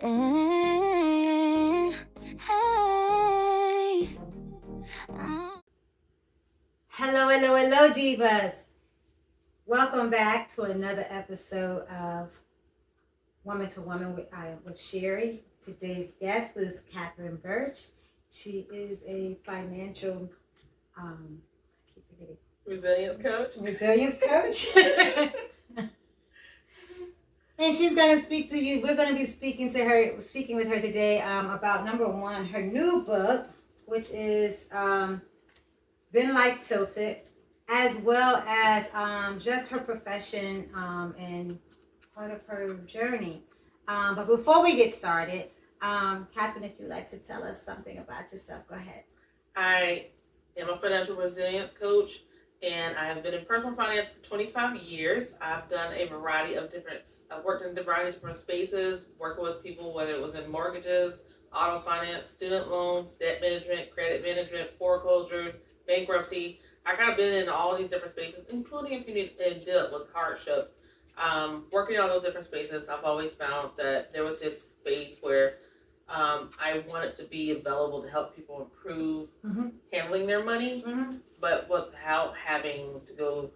Hello, hello, hello, divas. Welcome back to another episode of Woman2Woman with Cherrie. Today's guest is Catherine Burch. She is a financial resilience coach. And she's going to speak to you. We're going to be speaking with her today about number one, her new book, which is Then Life Tilted, as well as just her profession and part of her journey. But before we get started, Catherine, if you'd like to tell us something about yourself, go ahead. I am a financial resilience coach, and I have been in personal finance for 25 years. I've done a variety of I've worked in a variety of different spaces, working with people, whether it was in mortgages, auto finance, student loans, debt management, credit management, foreclosures, bankruptcy. I kind of been in all these different spaces, including if you need to deal with hardship. Working in all those different spaces, I've always found that there was this space where I wanted to be available to help people improve handling their money, but without having to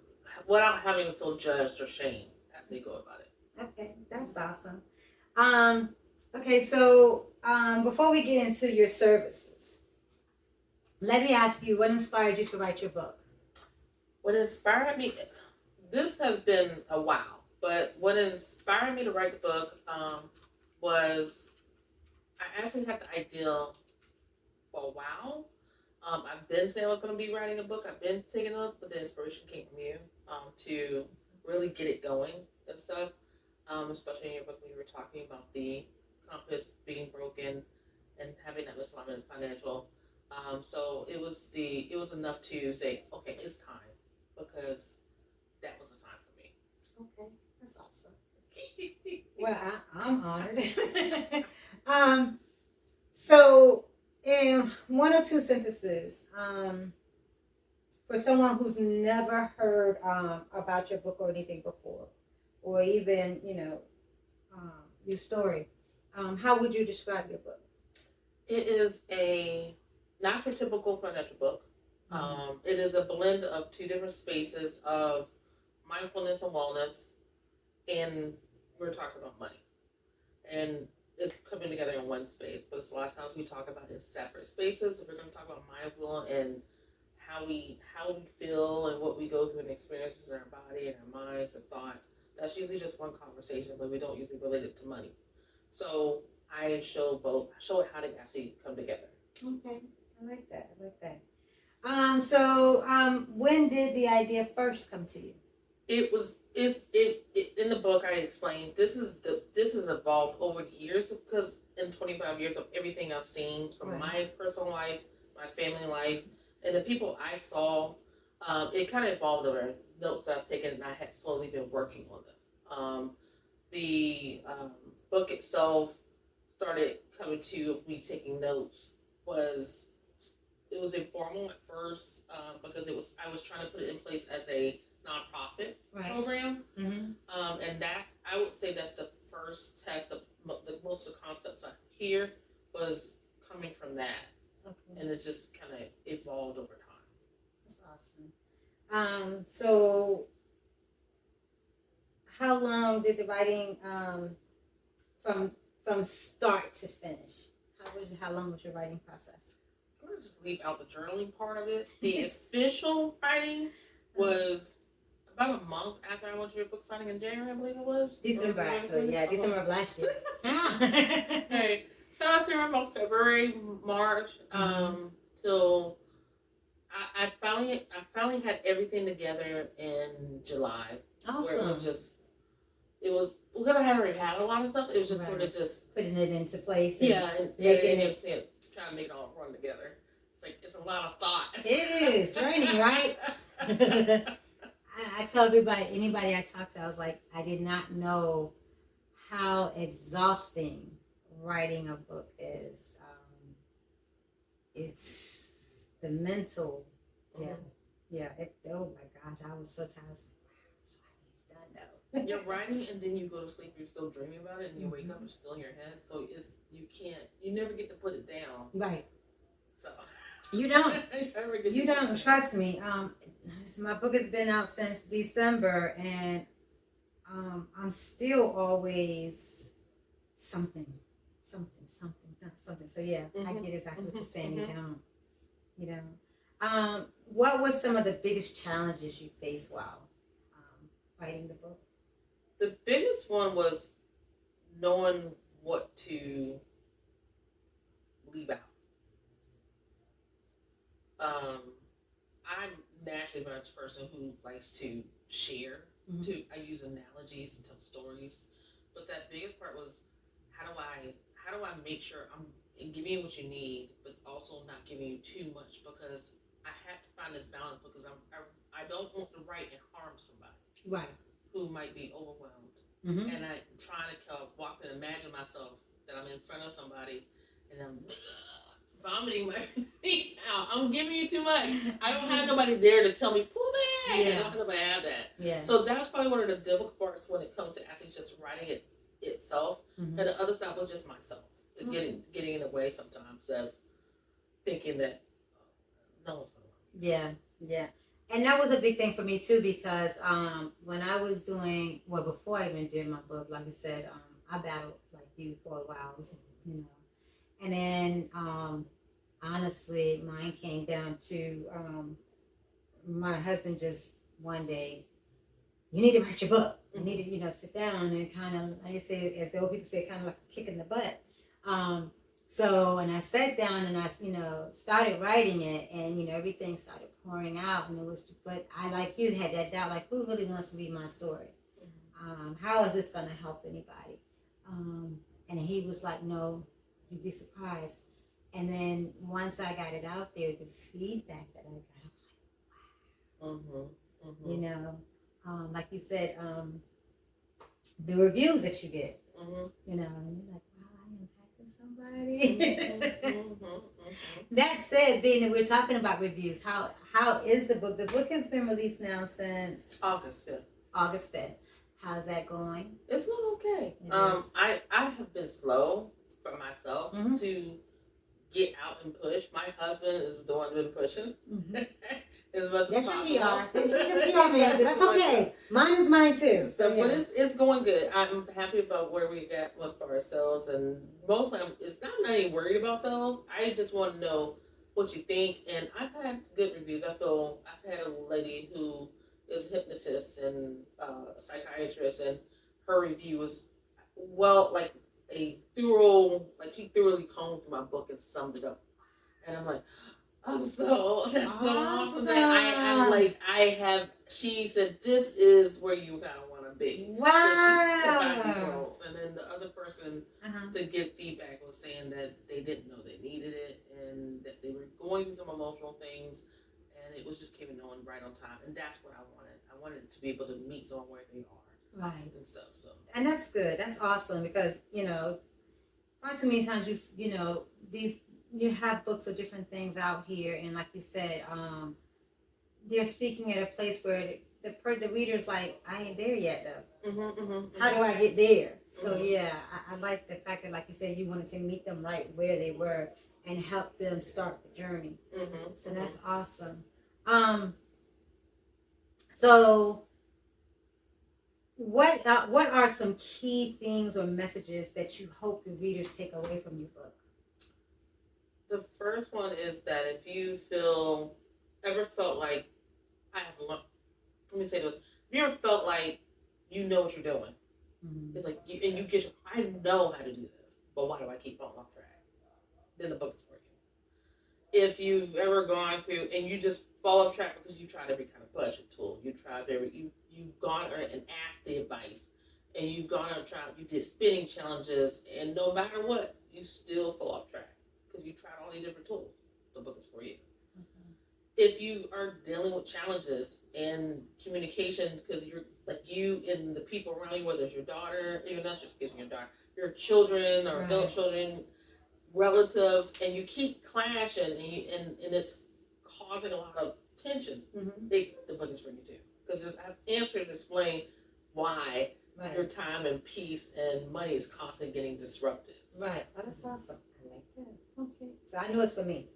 feel judged or shamed as they go about it. Okay, that's awesome. Okay, so before we get into your services, let me ask you, what inspired you to write your book? What inspired me, this has been a while, but what inspired me to write the book was I actually had the idea for a while. I've been saying I was going to be writing a book. I've been taking notes, but the inspiration came from you to really get it going and stuff. Especially in your book when you were talking about the compass being broken and having that misalignment in financial. So it was enough to say, okay, it's time, because that was a sign for me. Okay, that's awesome. Well, I'm honored. So in one or two sentences, for someone who's never heard about your book or anything before, or even your story, how would you describe your book? It is a not your typical financial book. It is a blend of two different spaces of mindfulness and wellness, and we're talking about money, and it's coming together in one space. But a lot of times we talk about it in separate spaces. If we're going to talk about mindfulness and how we feel and what we go through and experiences in our body and our minds and thoughts, that's usually just one conversation, but we don't usually relate it to money. So I show how they actually come together. Okay, I like that. So when did the idea first come to you? It in the book I explained this has evolved over the years, because in 25 years of everything I've seen from my personal life, my family life, and the people I saw, it kind of evolved over notes that I've taken, and I had slowly been working on this. The book itself started coming to me taking notes it was informal at first, because I was trying to put it in place as a nonprofit program, and I would say that's the first test of most of the concepts I hear was coming from that, and it just kind of evolved over time. That's awesome. So how long did the writing from start to finish? How long was your writing process? I'm gonna just leave out the journaling part of it. The official writing was about a month after I went to your book signing in January, I believe it was. December, actually. Yeah, December of last year. Okay. So I was here about February, March, till I finally had everything together in July. Awesome. Where because I had already had a lot of stuff. It was just sort of just putting it into place. And making it trying to make it all run together. It's a lot of thought. It is draining, right? I tell anybody I talk to, I was like, I did not know how exhausting writing a book is. It's the mental. Yeah. Oh my gosh, I was so tired. I was like, wow, so it's done though. You're writing and then you go to sleep, you're still dreaming about it, and you wake up, it's still in your head. So you never get to put it down. Right. So you don't. you don't. Trust me. My book has been out since December, and I'm still always something. So yeah, I get exactly what you're saying. You don't. What were some of the biggest challenges you faced while writing the book? The biggest one was knowing what to leave out. I'm naturally a person who likes to share. I use analogies and tell stories, but that biggest part was how do I make sure I'm giving you what you need, but also not giving you too much, because I have to find this balance, because I don't want to write and harm somebody, right, who might be overwhelmed, and I'm trying to walk and imagine myself that I'm in front of somebody and I'm vomiting my thing out. I'm giving you too much. I don't have nobody there to tell me, pull back. I don't have nobody have that. Yeah. So that was probably one of the difficult parts when it comes to actually just writing it itself. And the other side was just myself. Getting in the way sometimes of thinking that no one's going to Yeah. And that was a big thing for me too, because when I was doing, before I even did my book, like I said, I battled like you for a while, and then honestly, mine came down to my husband just one day, you need to write your book. You need to, sit down and kind of, like I say, as the old people say, kind of like a kick in the butt. So when I sat down and I, started writing it, and everything started pouring out, and it was, but I, like you, had that doubt, like, who really wants to read my story? How is this going to help anybody? And he was like, no, you'd be surprised. And then once I got it out there, the feedback that I got, I was like, like you said, the reviews that you get, and you're like, wow, I impacted somebody. That said, being that we're talking about reviews, how is the book? The book has been released now since August 5th. How's that going? It's going okay. I have been slow for myself to get out and push. My husband is the one been pushing. As much as possible. That's okay. Mine is mine too. So, but it's going good. I'm happy about where we got for ourselves, and mostly it's not even worried about sales. I just want to know what you think, and I've had good reviews. I've had a lady who is a hypnotist and a psychiatrist, and her review was she thoroughly combed through my book and summed it up. And I'm like, that's so awesome. She said, this is where you kind of want to be. Wow. She combined these roles. And then the other person to give feedback was saying that they didn't know they needed it, and that they were going through some emotional things, and it was just came on right on time. And that's what I wanted. I wanted to be able to meet someone where they are. Right. And stuff. So. And that's good. That's awesome, because, not too many times you have books or different things out here, and like you said, they're speaking at a place where the reader's like, I ain't there yet though. How do I get there? So yeah, I like the fact that, like you said, you wanted to meet them right where they were and help them start the journey. So that's awesome. So what are some key things or messages that you hope the readers take away from your book? The first one is that if you ever felt like if you ever felt like you know what you're doing, it's like I know how to do this, but why do I keep falling off track? Then the book is for you. If you've ever gone through and you just fall off track because you tried every kind of budget tool, you've gone and asked the advice, and you've gone and tried, you did spinning challenges, and no matter what, you still fall off track because you tried all these different tools, the book is for you. If you are dealing with challenges and communication, because you're like you and the people around you, whether it's your daughter, even not just your daughter, your children or adult children, relatives, and you keep clashing, and it's causing a lot of tension, the book is for you too. Because I have answers explain why Right. your time and peace and money is constantly getting disrupted. Right. Oh, that's awesome. I like that. Okay. So I know it's for me.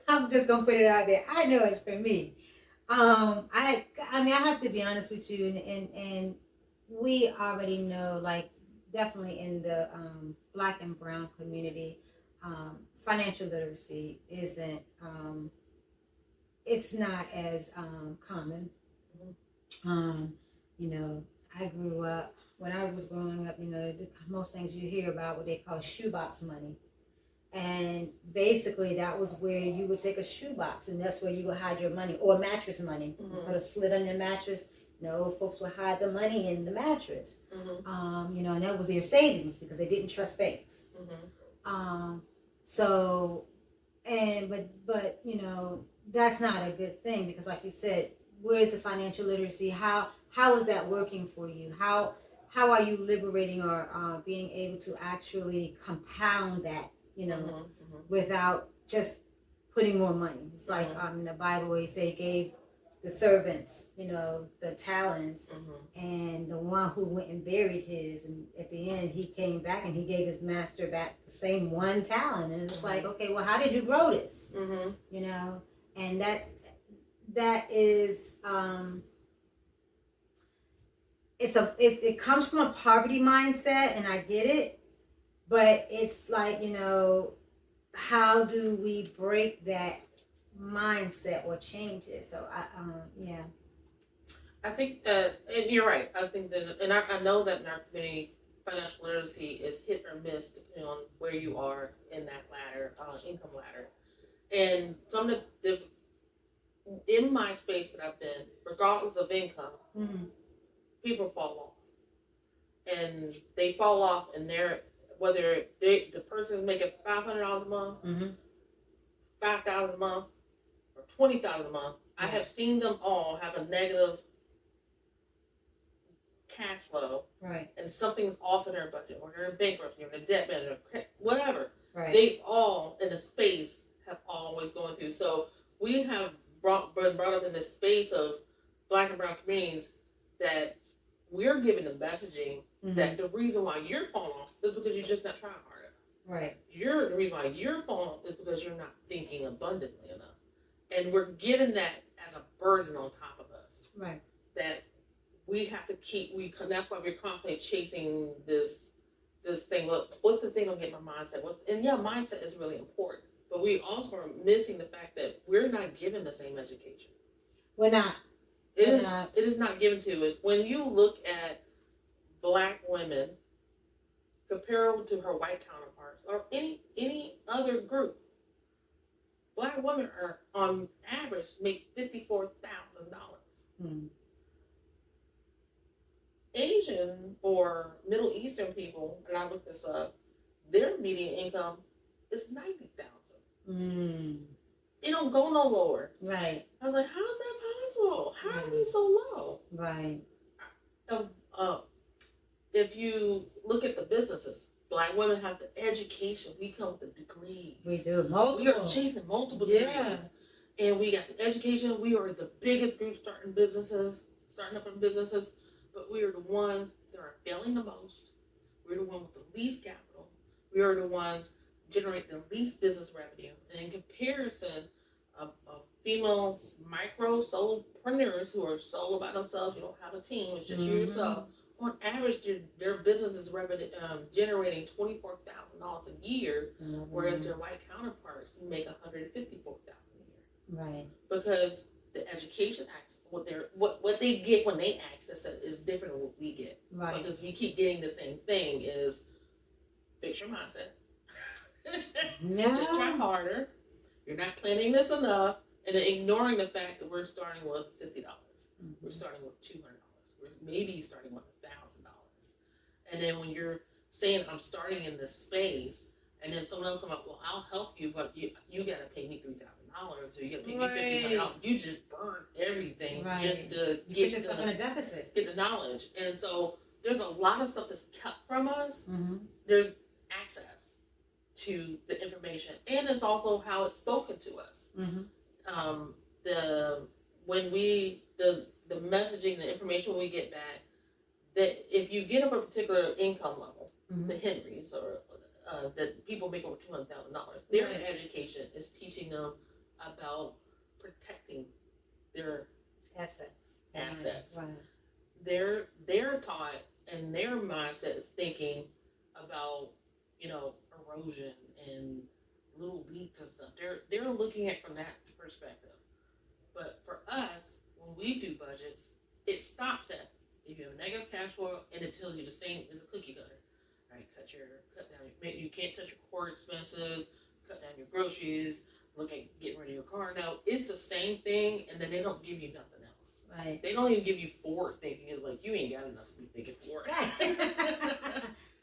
I'm just gonna put it out there. I know it's for me. I mean, I have to be honest with you, and we already know, like, definitely in the Black and Brown community, financial literacy isn't. It's not as common. You know, I grew up when I was growing up. You know, most things you hear about what they call shoebox money. And basically, that was where you would take a shoebox, and that's where you would hide your money, or mattress money. Mhm. Put a slit on your mattress. You know, folks would hide the money in the mattress. Mhm. You know, and that was their savings because they didn't trust banks. Mhm. So, and but you know, that's not a good thing because, like you said, where's the financial literacy? How is that working for you? How are you liberating or being able to actually compound that? You know, Mhm. without just putting more money. It's like in the Bible where he say he gave the servants, you know, the talents, and the one who went and buried his, and at the end he came back and he gave his master back the same one talent, and it's like, okay, well, how did you grow this? You know, and that is it comes from a poverty mindset, and I get it, but it's like, you know, how do we break that mindset or change it? So yeah. I think that, and you're right. I think that, and I know that in our community, financial literacy is hit or miss depending on where you are in that ladder, income ladder. And some of the in my space that I've been, regardless of income, people fall off, and they fall off, and they're whether the person's making $500 a month, $5,000 a month, or $20,000 a month. I have seen them all have a negative cash flow, right, and something's off in their budget, or they're in bankruptcy, or they're debt manager, whatever. right. They all in a space have always going through. So we have been brought up in this space of Black and Brown communities that we're giving the messaging that the reason why you're falling off is because you're just not trying harder. Right. The reason why you're falling off is because you're not thinking abundantly enough, and we're given that as a burden on top of us. Right. That we have to keep. That's why we're constantly chasing this thing. Look, what's the thing? Don't get my mindset. Mindset is really important, but we also are missing the fact that we're not given the same education. We're not. It is not given to us. When you look at Black women, comparable to her white counterparts or any other group, Black women are on average make $54,000. Asian or Middle Eastern people, and I looked this up, their median income is $90,000. It don't go no lower. Right. I was like, how is that possible? How are we so low? Right. If you look at the businesses, Black women have the education. We come with the degrees. We do. Multiple. We are chasing multiple degrees. And we got the education. We are the biggest group starting up in businesses. But we are the ones that are failing the most. We're the ones with the least capital. We are the ones generate the least business revenue. And in comparison, of female micro solopreneurs who are solo by themselves, you don't have a team, it's just you yourself. On average, their business is generating $24,000 a year, whereas their white counterparts make $154,000 a year. Right. Because the education acts, what they get when they access it is different than what we get. Right. Because we keep getting the same thing: is fix your mindset. Just try harder. You're not planning this enough, and then ignoring the fact that we're starting with $50. We're starting with $200. We're maybe starting with $1,000. And then when you're saying I'm starting in this space, and then someone else come up, well, I'll help you, but you got to pay me $3,000, or you got to pay me $1,500. You just burn everything just to get yourself in a deficit. Get the knowledge, and so there's a lot of stuff that's cut from us. There's access to the information, and it's also how it's spoken to us. the messaging, the information we get back, that if you get up a particular income level, the Henrys or that people make over $200,000, their education is teaching them about protecting their assets. Right. They're taught, and their mindset is thinking about, you know, erosion and little leaks and stuff. They're looking at it from that perspective. But for us, when we do budgets, it stops at if you have a negative cash flow, and it tells you the same as a cookie cutter. Right, cut down. You can't touch your core expenses. Cut down your groceries. Look at getting rid of your car note. It's the same thing, and then they don't give you nothing else. Right. They don't even give you forward thinking. It's like you ain't got enough to be thinking forward.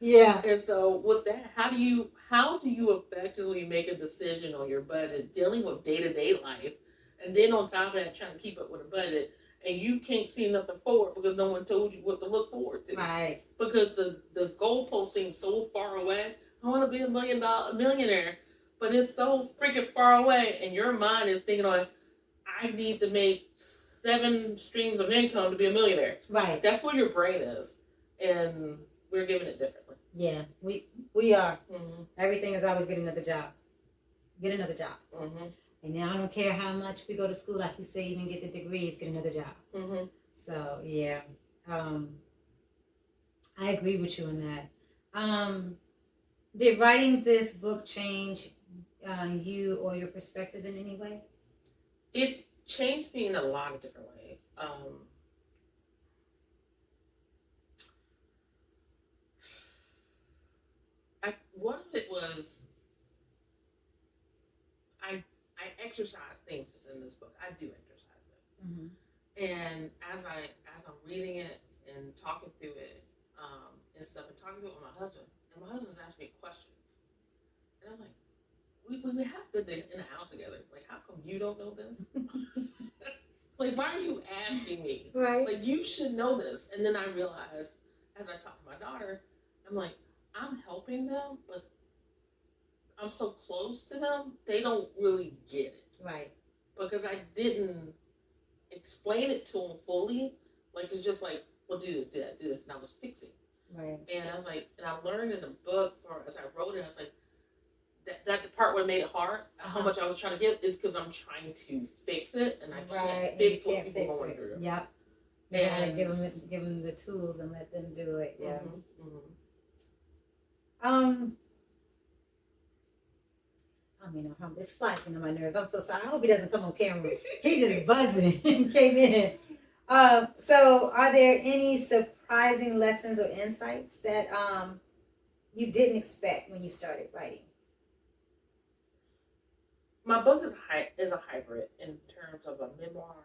Yeah. And so with that, how do you effectively make a decision on your budget, dealing with day-to-day life, and then on top of that, trying to keep up with a budget, and you can't see nothing forward because no one told you what to look forward to. Right. Because the goalpost seems so far away. I want to be a millionaire, but it's so freaking far away, and your mind is thinking on, I need to make 7 streams of income to be a millionaire. Right. That's where your brain is, and we're giving it differently. Yeah, we are. Mm-hmm. Everything is always get another job. Mm-hmm. And now I don't care how much we go to school, like you say, even get the degrees, get another job. Mm-hmm. So yeah, I agree with you on that. Did writing this book change you or your perspective in any way? It changed me in a lot of different ways. One of it was I exercise things that's in this book. I do exercise it, and as I'm reading it and talking through it and stuff, and talking through it with my husband, and my husband's asking me questions, and I'm like, we have been in the house together. Like, how come you don't know this? Like, why are you asking me? Right. Like, you should know this. And then I realized, as I talk to my daughter, I'm like, I'm helping them, but I'm so close to them, they don't really get it. Right. Because I didn't explain it to them fully. Like, it's just like, well, do this, do that, do this. And I was fixing. Right. And I was like, and I learned in the book, or as I wrote it, I was like, that the part where it made it hard, how much I was trying to give, is because I'm trying to fix it, and I can't fix what people are going through. Yep. You gotta give them the tools and let them do it. Yeah. I mean, it's flying on my nerves. I'm so sorry. I hope he doesn't come on camera. He just buzzing and came in. So are there any surprising lessons or insights that you didn't expect when you started writing? My book is a hybrid in terms of a memoir,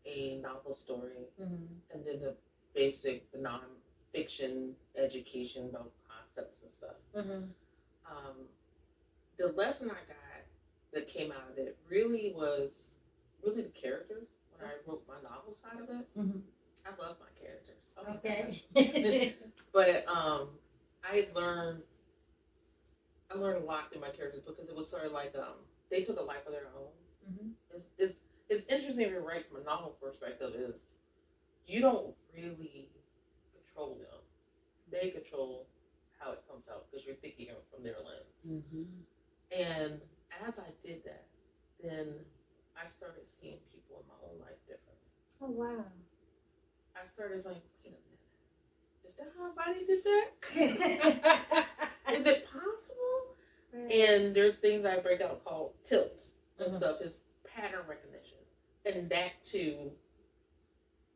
a novel story, and then the basic, the non-fiction education about concepts and stuff. The lesson I got that came out of it really was the characters. When I wrote my novel side of it, I love my characters. Oh okay. But I learned a lot through my characters because it was sort of like they took a life of their own. It's interesting to write from a novel perspective. Is you don't really control them; they control how it comes out because you're thinking of it from their lens. And as I did that, then I started seeing people in my own life differently. Oh wow! I started like, wait a minute, is that how everybody did that? Is it possible? Right. And there's things I break out called tilts and stuff. It's pattern recognition. And that too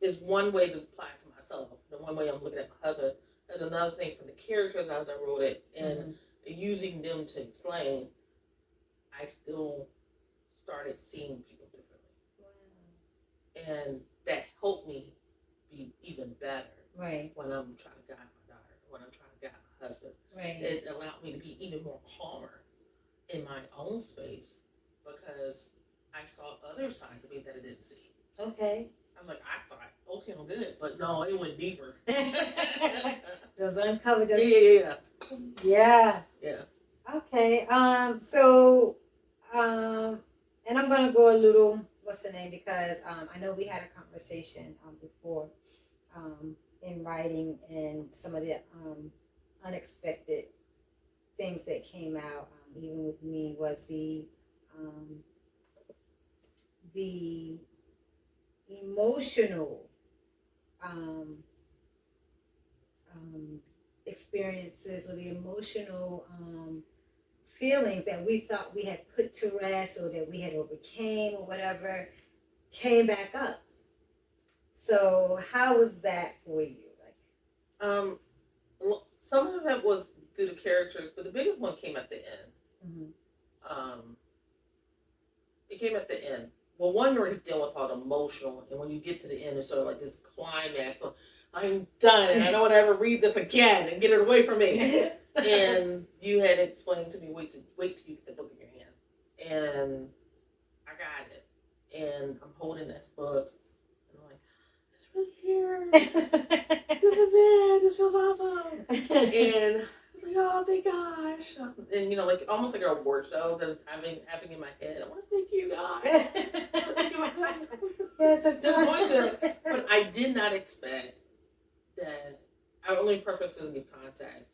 is one way to apply it to myself. The one way I'm looking at my husband. There's another thing from the characters as I wrote it and using them to explain, I still started seeing people differently. Wow. And that helped me be even better. Right. When I'm trying to guide my daughter, when I'm trying to guide my husband. Right. It allowed me to be even more calmer in my own space because I saw other sides of me that I didn't see. Okay. I was like, I thought, okay, I'm good, but no, it went deeper. Those uncovered. Yeah. Okay. And I'm gonna go a little what's the name? Because I know we had a conversation before in writing, and some of the unexpected things that came out, even with me, was the emotional experiences, or the emotional feelings that we thought we had put to rest, or that we had overcame, or whatever, came back up. So how was that for you? Well, some of it was through the characters, but the biggest one came at the end. Mm-hmm. It came at the end. Well, one, you're already dealing with all the emotional, and when you get to the end, it's sort of like this climax. So I'm done, and I don't want to ever read this again, and get it away from me. And you had explained to me, wait till you get the book in your hand, and I got it, and I'm holding this book, and I'm like, it's really here. This is it. This feels awesome. And I was like, oh, thank gosh. And you know, like almost like a award show that's happening in my head. I want to thank you guys. Yes, that's just going to, but I did not expect that. I only preface this in give context.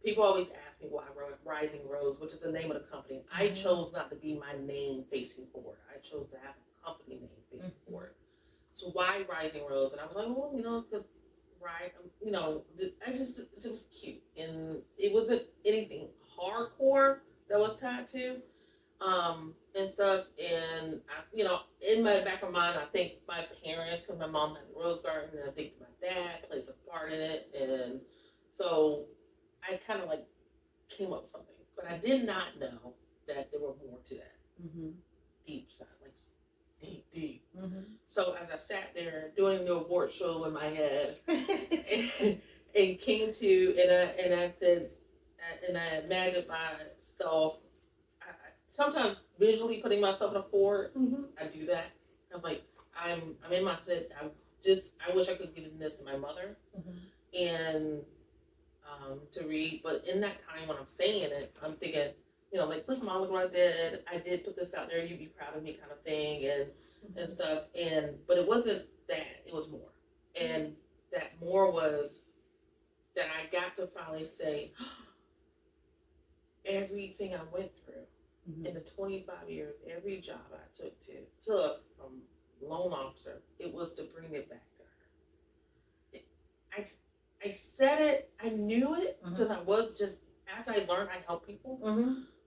People always ask me why I wrote Rising Rose, which is the name of the company. I chose not to be my name facing forward. I chose to have a company name facing forward. So why Rising Rose? And I was like, well, you know, because you know, it was cute, and it wasn't anything hardcore that was tied to, and stuff. And you know, in my back of mind, I think my parents, because my mom had a rose garden, and I think my dad plays a part in it, and so I kind of like came up with something, but I did not know that there were more to that. Deep side, like deep. So as I sat there doing the award show in my head, and came to, and I said, and I imagined myself, sometimes visually putting myself in a fort. I do that. I was like, I'm in my set. I wish I could give this to my mother, and to read. But in that time when I'm saying it, I'm thinking, you know, like, look, mom, look what I did. I did put this out there. You'd be proud of me, kind of thing, and stuff. But it wasn't that. It was more, and that more was that I got to finally say everything I went through in the 25 years, every job I took from loan officer, it was to bring it back to her. I said it, I knew it, because I was just, as I learned, I help people,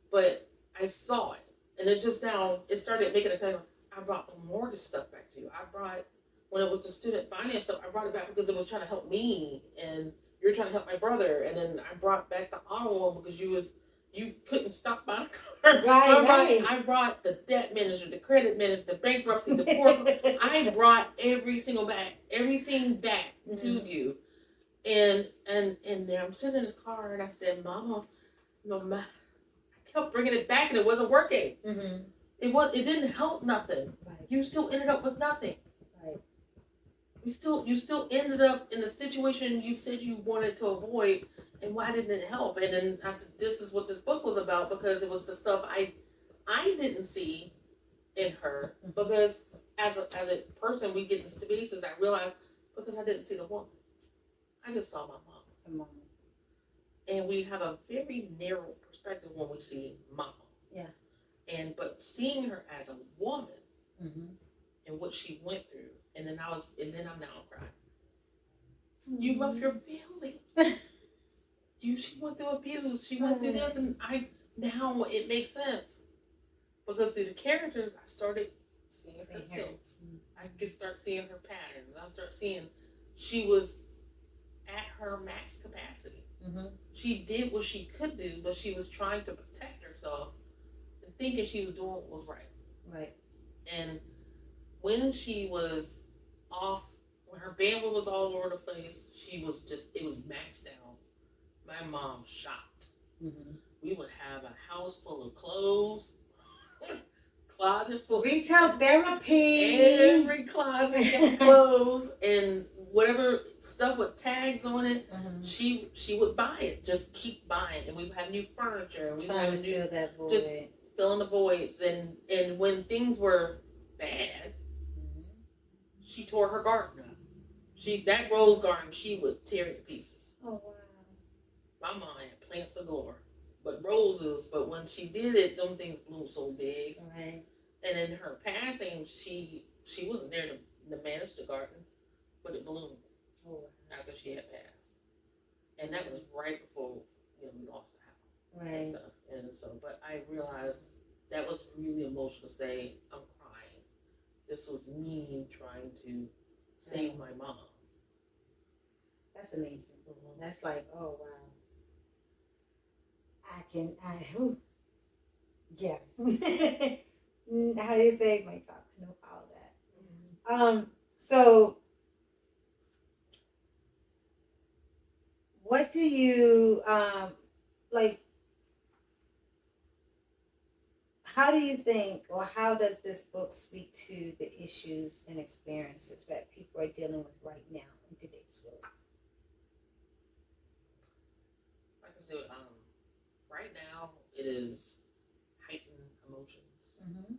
but I saw it. And it's just now, it started making a kind of, I brought the mortgage stuff back to you. I brought, when it was the student finance stuff, I brought it back because it was trying to help me, and you were trying to help my brother. And then I brought back the auto loan because you couldn't stop buying a car. I brought the debt manager, the credit manager, the bankruptcy, the poor. I brought everything back to you. And there I'm sitting in his car, and I said, Mama, you know, I kept bringing it back, and it wasn't working. It didn't help nothing. You still ended up with nothing. You still ended up in the situation you said you wanted to avoid, and why didn't it help? And then I said, this is what this book was about, because it was the stuff I didn't see in her, because as a person, we get in spaces, I realized, because I didn't see the woman. I just saw my mom. And we have a very narrow perspective when we see mama. But seeing her as a woman, and what she went through, and then I'm now crying. You love your family. She went through abuse. She went through this, and now it makes sense, because through the characters, I started seeing her tilts. I could start seeing her patterns. I start seeing she was at her max capacity. She did what she could do, but she was trying to protect herself and thinking she was doing what was right. And when she was off, when her bandwidth was all over the place, it was maxed out. My mom shopped. We would have a house full of clothes, closet full of retail therapy. Every closet full of clothes, and whatever stuff with tags on it, she would buy it. Just keep buying, and we would have new furniture, and we would have just filling the voids. And when things were bad. She tore her garden up. That rose garden, she would tear it to pieces. Oh wow. My mom had plants galore, but roses. But when she did it, them things blew so big. Right. And in her passing, she wasn't there to manage the garden, but it bloomed after she had passed. And that was right before we lost the house. Right. And stuff. And so, but I realized that was really emotional to say, I'm crying. This was me trying to save my mom. That's amazing. Mm-hmm. That's like, oh wow. Yeah. How do you say, my God, no all that. Mm-hmm. So what do you like? How do you think, or how does this book speak to the issues and experiences that people are dealing with right now in today's world? Like I said, right now it is heightened emotions. Mm-hmm.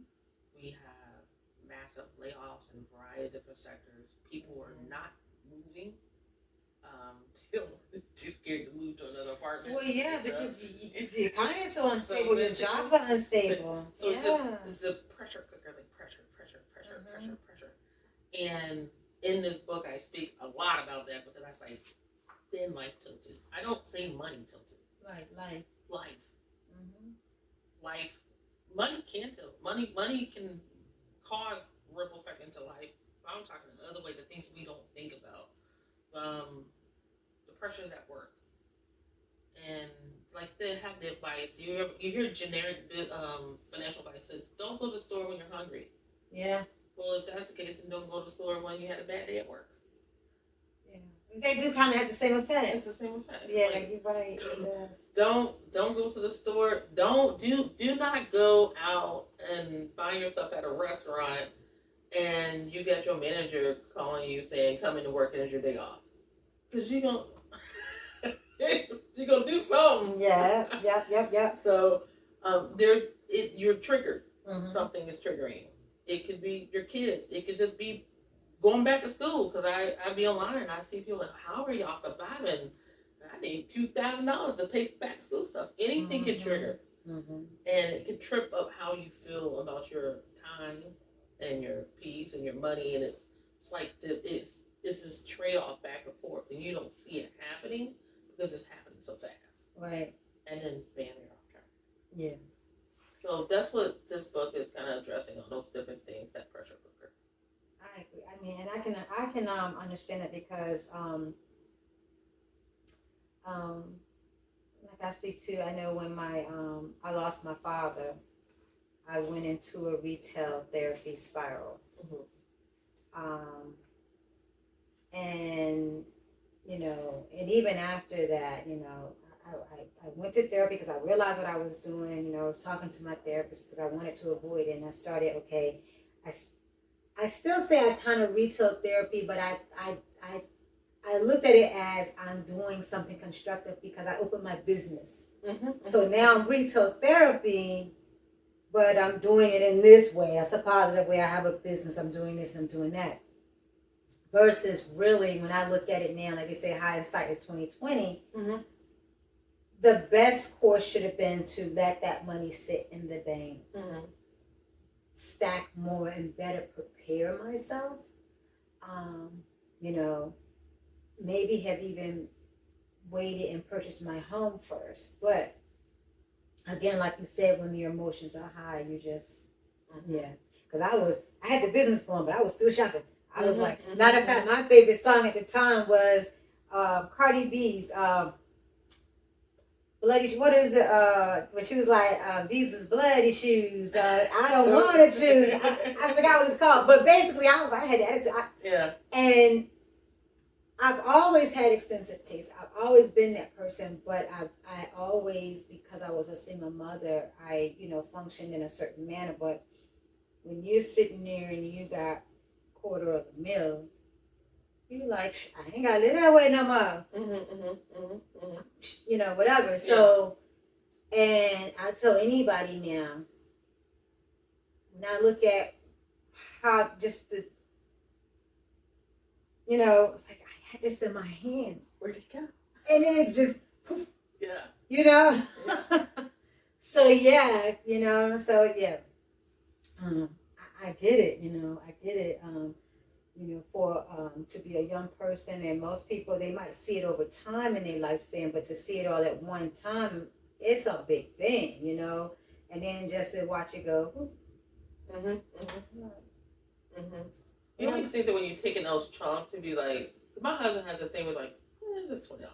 We have massive layoffs in a variety of different sectors. People are not moving. Too scared to move to another apartment. Well, yeah, because the economy is so unstable. Your jobs are unstable. So it's the pressure cooker, like pressure. And in this book, I speak a lot about that because I say, then life tilted. I don't say money tilted. Right, life. Mm-hmm. Life. Money can tilt. Money can cause ripple effect into life. But I'm talking the other way, the things we don't think about. The pressures at work. And like they have the advice. You hear generic financial advice says, don't go to the store when you're hungry. Yeah. Well, if that's the case, then don't go to the store when you had a bad day at work. Yeah. They do kind of have the same effect. It's the same effect. Yeah, like, you're right. It does. Don't go to the store. Do not go out and find yourself at a restaurant and you got your manager calling you saying come into work and it's your day off. Because you're gonna do something. Yeah. Yep. So you're triggered. Mm-hmm. Something is triggering. It could be your kids. It could just be going back to school. Because I be online and I see people like, how are y'all surviving? I need $2,000 to pay for back to school stuff. Anything can trigger. Mm-hmm. And it can trip up how you feel about your time and your peace and your money. And it's like it's this trade-off back and forth. And you don't see it happening because it's happening so fast. Right. And then bam, you're off track. Yeah. So that's what this book is kind of addressing, on those different things, that pressure cooker. I agree. I mean, and I can understand it because like I speak to, I know when I lost my father, I went into a retail therapy spiral. Mm-hmm. And and even after that, I went to therapy because I realized what I was doing. I was talking to my therapist because I wanted to avoid it. And I started, okay, I still say I kind of retail therapy, but I looked at it as I'm doing something constructive because I opened my business. Mm-hmm. So now I'm retail therapy, but I'm doing it in this way. It's a positive way. I have a business. I'm doing this and I'm doing that. Versus really, when I look at it now, like they say, hindsight is 20/20. Mm-hmm. The best course should have been to let that money sit in the bank, mm-hmm. stack more and better prepare myself. Maybe have even waited and purchased my home first. But again, like you said, when your emotions are high, you just, mm-hmm. yeah. Because I had the business going, but I was still shopping. I was like, mm-hmm. Matter of fact, my favorite song at the time was Cardi B's Bloody, what is it? When she was like, these is bloody shoes. I don't want to choose. I forgot what it's called. But basically, I had the attitude. Yeah. And I've always had expensive taste. I've always been that person. But I always, because I was a single mother, I, functioned in a certain manner. But when you're sitting there and you got $250,000, you like, I ain't gotta live that way no more. Whatever. Yeah. So, and I tell anybody now, when I look at how just the, you know, it's like I had this in my hands. Where'd it go? And it just, poof, Yeah. you know? Yeah. So yeah, you know, so yeah. I get it, you know, I get it. You know, for to be a young person, and most people, they might see it over time in their lifespan, but to see it all at one time, it's a big thing, you know. And then just to watch it go. You always think that when you're taking those chunks, to be like, my husband has a thing with like, it's just $20.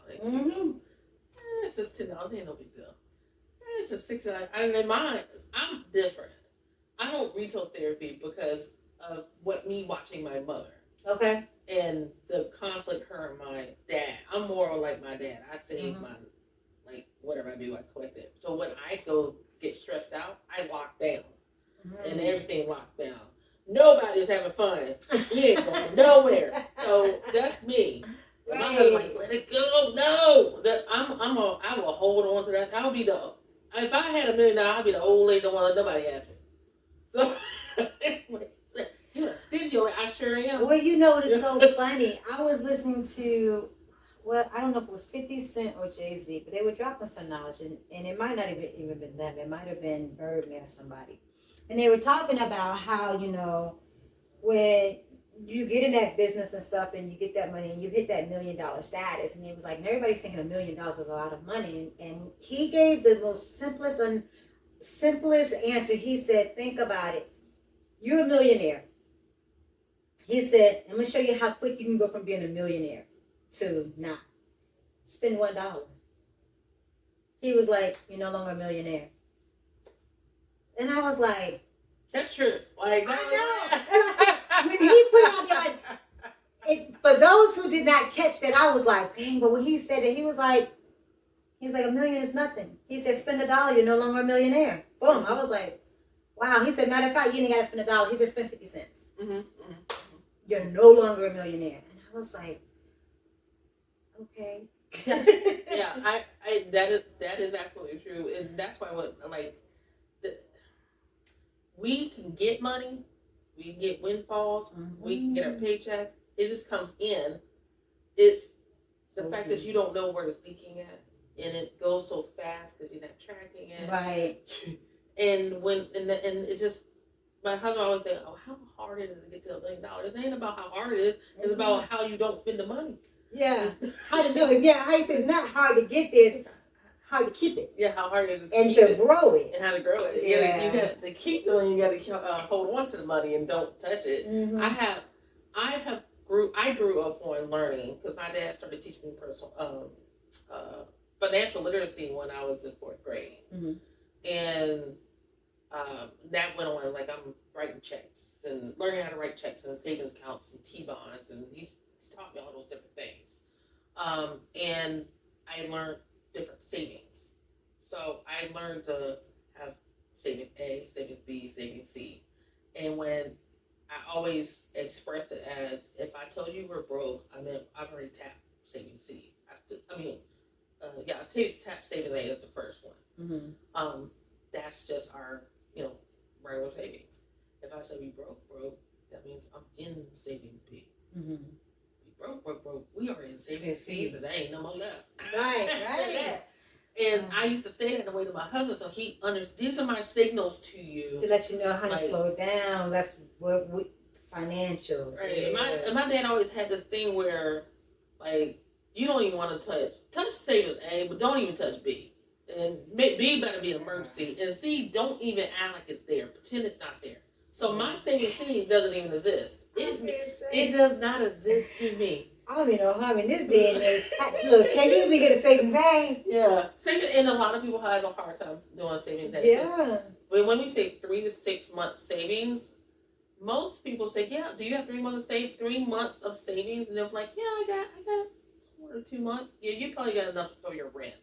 It's just $10. Ain't no big deal. It's just $60. And in mine, I'm different. I don't retail therapy because of me watching my mother. Okay. And the conflict her and my dad. I'm more like my dad. I save my, like, whatever I do, I collect it. So when I go get stressed out, I lock down. And everything locked down. Nobody's having fun. We ain't going nowhere. So that's me. Right. My husband's like, let it go. No. I will hold on to that. I'll be the, if I had $1 million, I'd be the old lady, don't want to let nobody have it. So, you a stingy, I sure am. Well, you know what is so funny? I was listening to, well, I don't know if it was 50 Cent or Jay-Z, but they were dropping some knowledge, and it might not even been them. It might have been Birdman or somebody. And they were talking about how, you know, when you get in that business and stuff and you get that money and you hit that $1 million status, and it was like, and everybody's thinking $1 million is a lot of money. And he gave the most simplest answer. He said, think about it. You're a millionaire. He said, I'm going to show you how quick you can go from being a millionaire to not. Spend $1. He was like, you're no longer a millionaire. And I was like, that's true. Like, I know. And I said, when he put out there, for those who did not catch that, I was like, dang, but when he said it, he's like, $1 million is nothing. He said, spend $1, you're no longer a millionaire. Boom. I was like, wow. He said, matter of fact, you ain't got to spend $1. He said, spend 50 cents. You're no longer a millionaire. And I was like, okay. Yeah, I that is absolutely true. And that's why we can get money, we can get windfalls, we can get our paychecks. It just comes in. It's the fact that you don't know where it's leaking at, and it goes so fast because you're not tracking it. Right. And it just, my husband always say, "Oh, how hard it is to get to $1 million? It ain't about how hard it is. It's about how you don't spend the money." Yeah. How to know it? Yeah. How you say it's not hard to get there. It's hard to keep it. Yeah. How hard it is and to grow it. And how to grow it. Yeah. You got to keep doing. You got to hold on to the money and don't touch it. I grew up on learning because my dad started teaching me personal financial literacy when I was in 4th grade, and that went on. Like, I'm writing checks and learning how to write checks and savings accounts and T-bonds, and he taught me all those different things. And I learned different savings. So I learned to have savings A, savings B, savings C, and when I always expressed it as, if I told you we're broke, I meant I've already tapped savings C. I tapped savings A as the first one. That's just our, regular savings. If I say we broke, that means I'm in savings B. We broke. We are in savings C, and there ain't no more left. Right. And I used to say that in a way to my husband, so he understands. These are my signals to you to let you know how to slow down. That's what financials. Right. Yeah. And my dad always had this thing where, like, you don't even want to touch savings A, but don't even touch B. And B better be an emergency. And C, don't even act like it's there. Pretend it's not there. So my savings C doesn't even exist. It does not exist to me. I don't even know how in this day and age. Look, can you even get a savings A? Yeah. And a lot of people have a hard time doing savings A. Yeah. But when we say 3 to 6 months savings, most people say, yeah, do you have 3 months of savings? And they're like, yeah, I got 1 or 2 months. Yeah, you probably got enough to cover your rent.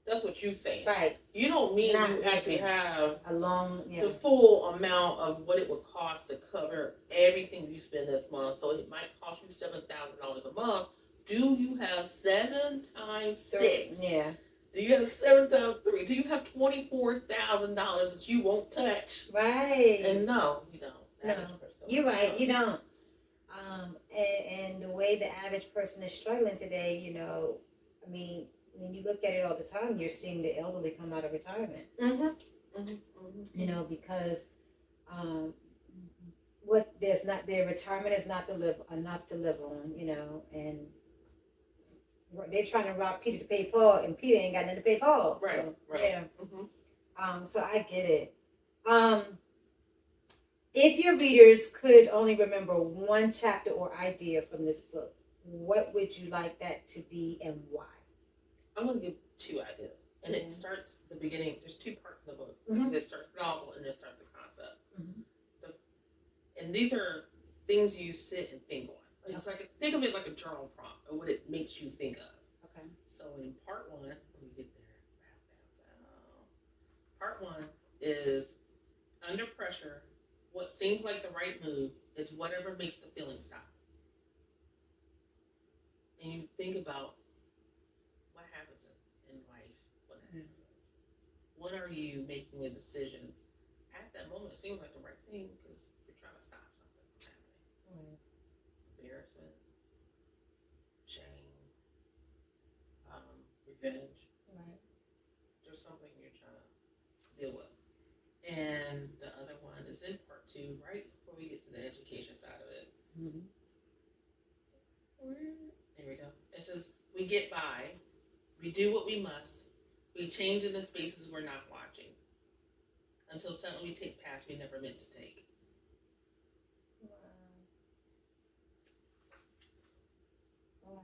That's what you're saying. Right. You don't mean you actually have the full amount of what it would cost to cover everything you spend this month. So it might cost you $7,000 a month. Do you have 7 times 6? Yeah. Do you have 7 times 3? Do you have $24,000 that you won't touch? Right. And no, you don't. The average person don't You're know right. how. You don't. And the way the average person is struggling today, I mean, when you look at it all the time, you're seeing the elderly come out of retirement. Because their retirement is not enough to live on, and they're trying to rob Peter to pay Paul, and Peter ain't got nothing to pay Paul. Right. Yeah. So I get it. If your readers could only remember one chapter or idea from this book, what would you like that to be and why? I'm going to give 2 ideas. And it starts the beginning. There's 2 parts of the book. This starts the novel and this starts the concept. And these are things you sit and think on. It's like, think of it like a journal prompt or what it makes you think of. Okay. So in part 1, let me get there. Part 1 is under pressure. What seems like the right move is whatever makes the feeling stop. And you think about what happens in life when that happens. When are you making a decision? At that moment, it seems like the right thing because you're trying to stop something from happening. Embarrassment, shame, revenge. Right. There's something you're trying to deal with. And the other one is in part 2, right before we get to the education side of it. There we go. It says, we get by, we do what we must, we change in the spaces we're not watching, until suddenly we take paths we never meant to take. Wow.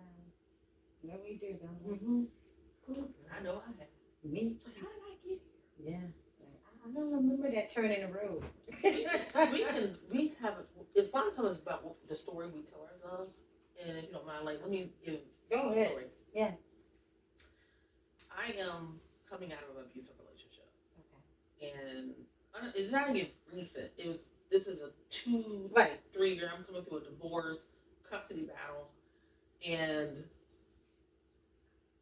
Yeah, we do, don't we? I know I have. Me too. How did I get here? Yeah. I don't remember that turn in the road. we have, it's a lot of times about the story we tell ourselves. And if you don't mind, let me give Go a ahead. story. Yeah. I am coming out of an abusive relationship. Okay. And it's not even recent. This is a 2, 3 year, I'm coming through a divorce, custody battle. And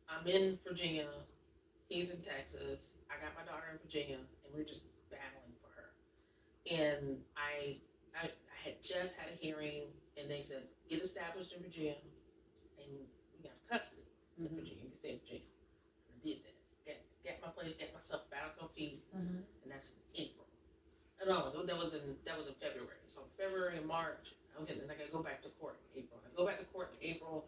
I'm in Virginia. He's in Texas. I got my daughter in Virginia, and we're just battling for her. And I had just had a hearing, and they said, get established in Virginia, and we have custody in Virginia. You can stay in Virginia. I did that. Got my place, got myself back on feet, and that's April. No, that was in February. So February and March, okay, then I gotta go back to court in April. I go back to court in April,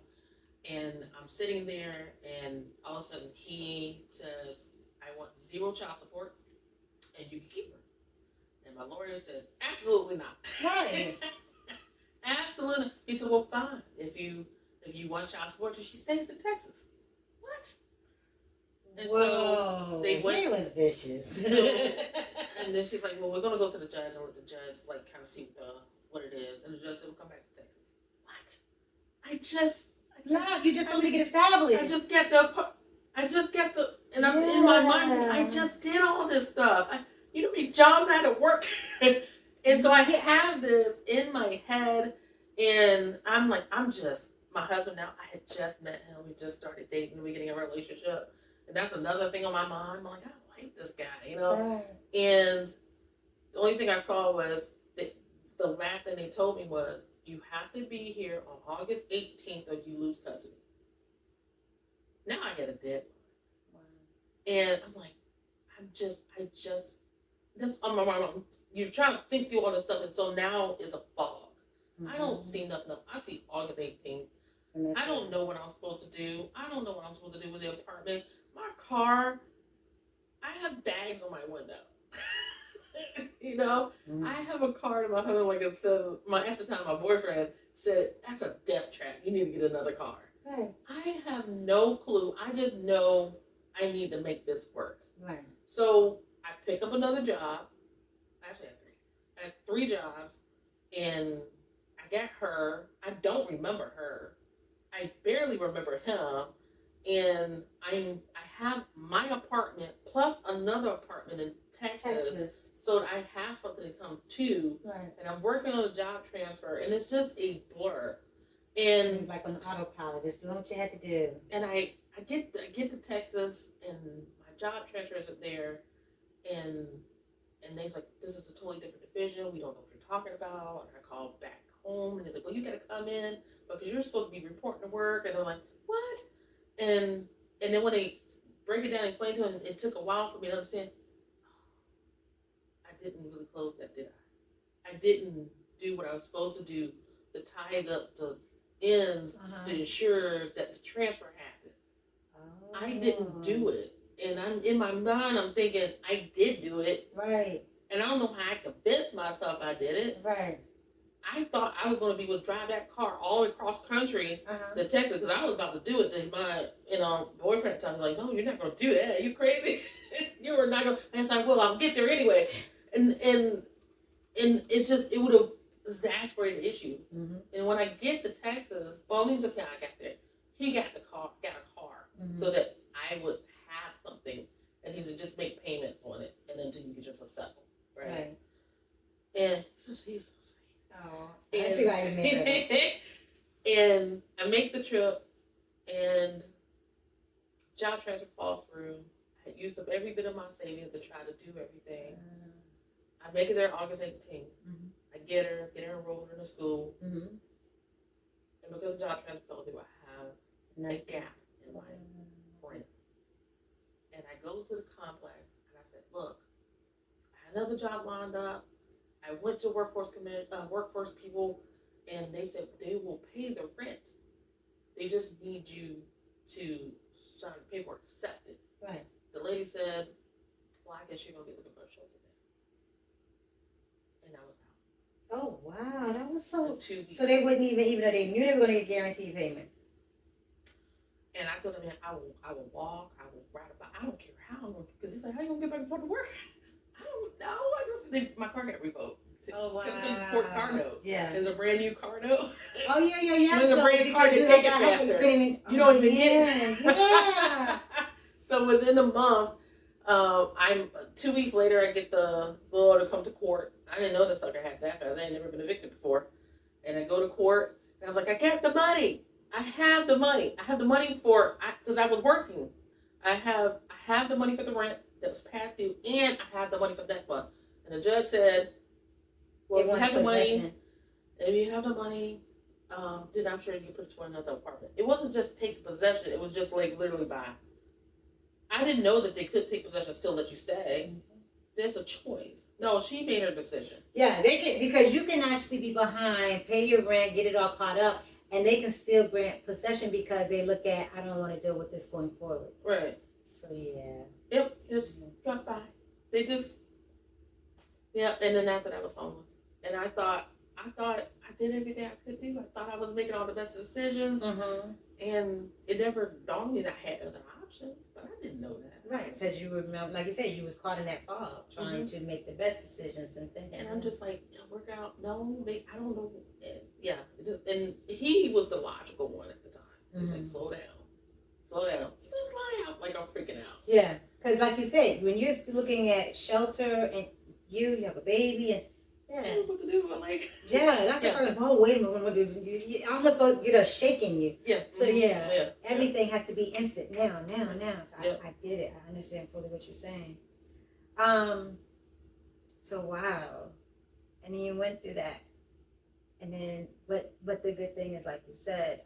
and I'm sitting there, and all of a sudden he says, I want 0 child support, and you can keep her. And my lawyer said, absolutely not. Right. Absolutely. He said, well, fine. If you want child support, she stays in Texas. What? And Whoa, so they went. He was vicious. And then she's like, well, we're gonna go to the judge and let the judge kind of see what it is. And the judge said, we'll come back to Texas. What? You just told me to get established. I just get the, and I'm in my mind, I just did all this stuff. You know how many jobs I had to work? And so I have this in my head, and I'm like, my husband now, I had just met him, we just started dating, we getting a relationship. And that's another thing on my mind. I'm like, I like this guy, Right. And the only thing I saw was the last thing they told me was, you have to be here on August 18th or you lose custody. Now I get a deadline. Wow. And I'm like, you're trying to think through all this stuff, and so now it's a fog. I don't see nothing else. I see August 18th. I don't know what I'm supposed to do. I don't know what I'm supposed to do with the apartment. My car, I have bags on my window. I have a card in my home, like it says, at the time, my boyfriend said, that's a death trap. You need to get another car. Right. I have no clue. I just know I need to make this work. Right. So I pick up another job. Actually, I had 3 jobs, and I got her. I don't remember her. I barely remember him. And I have my apartment plus another apartment in Texas. So that I have something to come to. Right. And I'm working on a job transfer, and it's just a blur. And like on autopilot, just doing what you had to do. And I get to Texas, and my job transfer isn't there, and they's like, this is a totally different division. We don't know what you're talking about? And I called back home, and he's like, well, you got to come in because you're supposed to be reporting to work. And I'm like, what? And then when they break it down and explain to him, it took a while for me to understand. I didn't really close that, did I? I didn't do what I was supposed to do to tie the ends to ensure that the transfer happened. I didn't do it. And I'm in my mind, I'm thinking I did do it. Right. And I don't know how I convinced myself I did it. Right. I thought I was going to be able to drive that car all the way across country to Texas because I was about to do it. To my boyfriend at the time was like, no, you're not going to do that. You crazy? You are not going to. And it's like, well, I'll get there anyway. And it's just, it would have exasperated the issue. And when I get to Texas, well, let me just say I got there. He got a car so that I would have something, and he said just make payments on it, and then you could just settle, right? And so he's so sweet. Oh, I see why you made it. And I make the trip, and job transfer falls through. I had used up every bit of my savings to try to do everything. I make it there August 18th. I get her enrolled in the school, and because the job transfer fell through, I have a gap in my rent. And I go to the complex, and I said, look, I had another job lined up. I went to workforce people, and they said they will pay the rent. They just need you to sign the paperwork, accept it. Right. The lady said, well, I guess you're going to be looking for a shelter then. And I was out. Oh, wow. That was so... 2 weeks. So they wouldn't even though they knew they were going to get guaranteed payment. And I told him, man, I will walk, I will ride a bike. I don't care how I'm going to, because he's like, how you going to get back and forth to work? I don't know. My car got revoked. Oh, wow. It's been Ford car note. Yeah. It's a brand new car note. Oh, yeah. When the brand new car, they take it faster. You don't even get it. Yeah. So within a month, I'm 2 weeks later, I get the order to come to court. I didn't know the sucker had that fast. I had never been evicted before. And I go to court, and I was like, I got the money. I have the money. I have the money because I was working. I have the money for the rent that was past due, and I have the money for next month. And the judge said, well, if you have the money, then I'm sure you can put it to another apartment. It wasn't just take possession. It was just like literally buy. I didn't know that they could take possession and still let you stay. There's a choice. No, she made her decision. Yeah, they can, because you can actually be behind, pay your rent, get it all caught up, and they can still grant possession because they look at, I don't want to deal with this going forward. Right. So, yeah. Yep, just drop by. They just, yeah, and then after that I was homeless. And I thought I did everything I could do. I thought I was making all the best decisions. And it never dawned on me that I had other options, but I didn't know that. Right, because you were, like you said, you was caught in that fog, trying to make the best decisions and thinking. And I'm just like, work out, no, I don't know. And yeah, and he was the logical one at the time. He's like, slow down. Just lie out like I'm freaking out. Yeah, because like you said, when you're looking at shelter and you have a baby and I don't know what to do. I'm like, that's the first. Oh, wait a minute. You almost go get a shake in you. Yeah. So everything has to be instant now. So I get it. I understand fully what you're saying. So wow, and then you went through that, and then but the good thing is, like you said,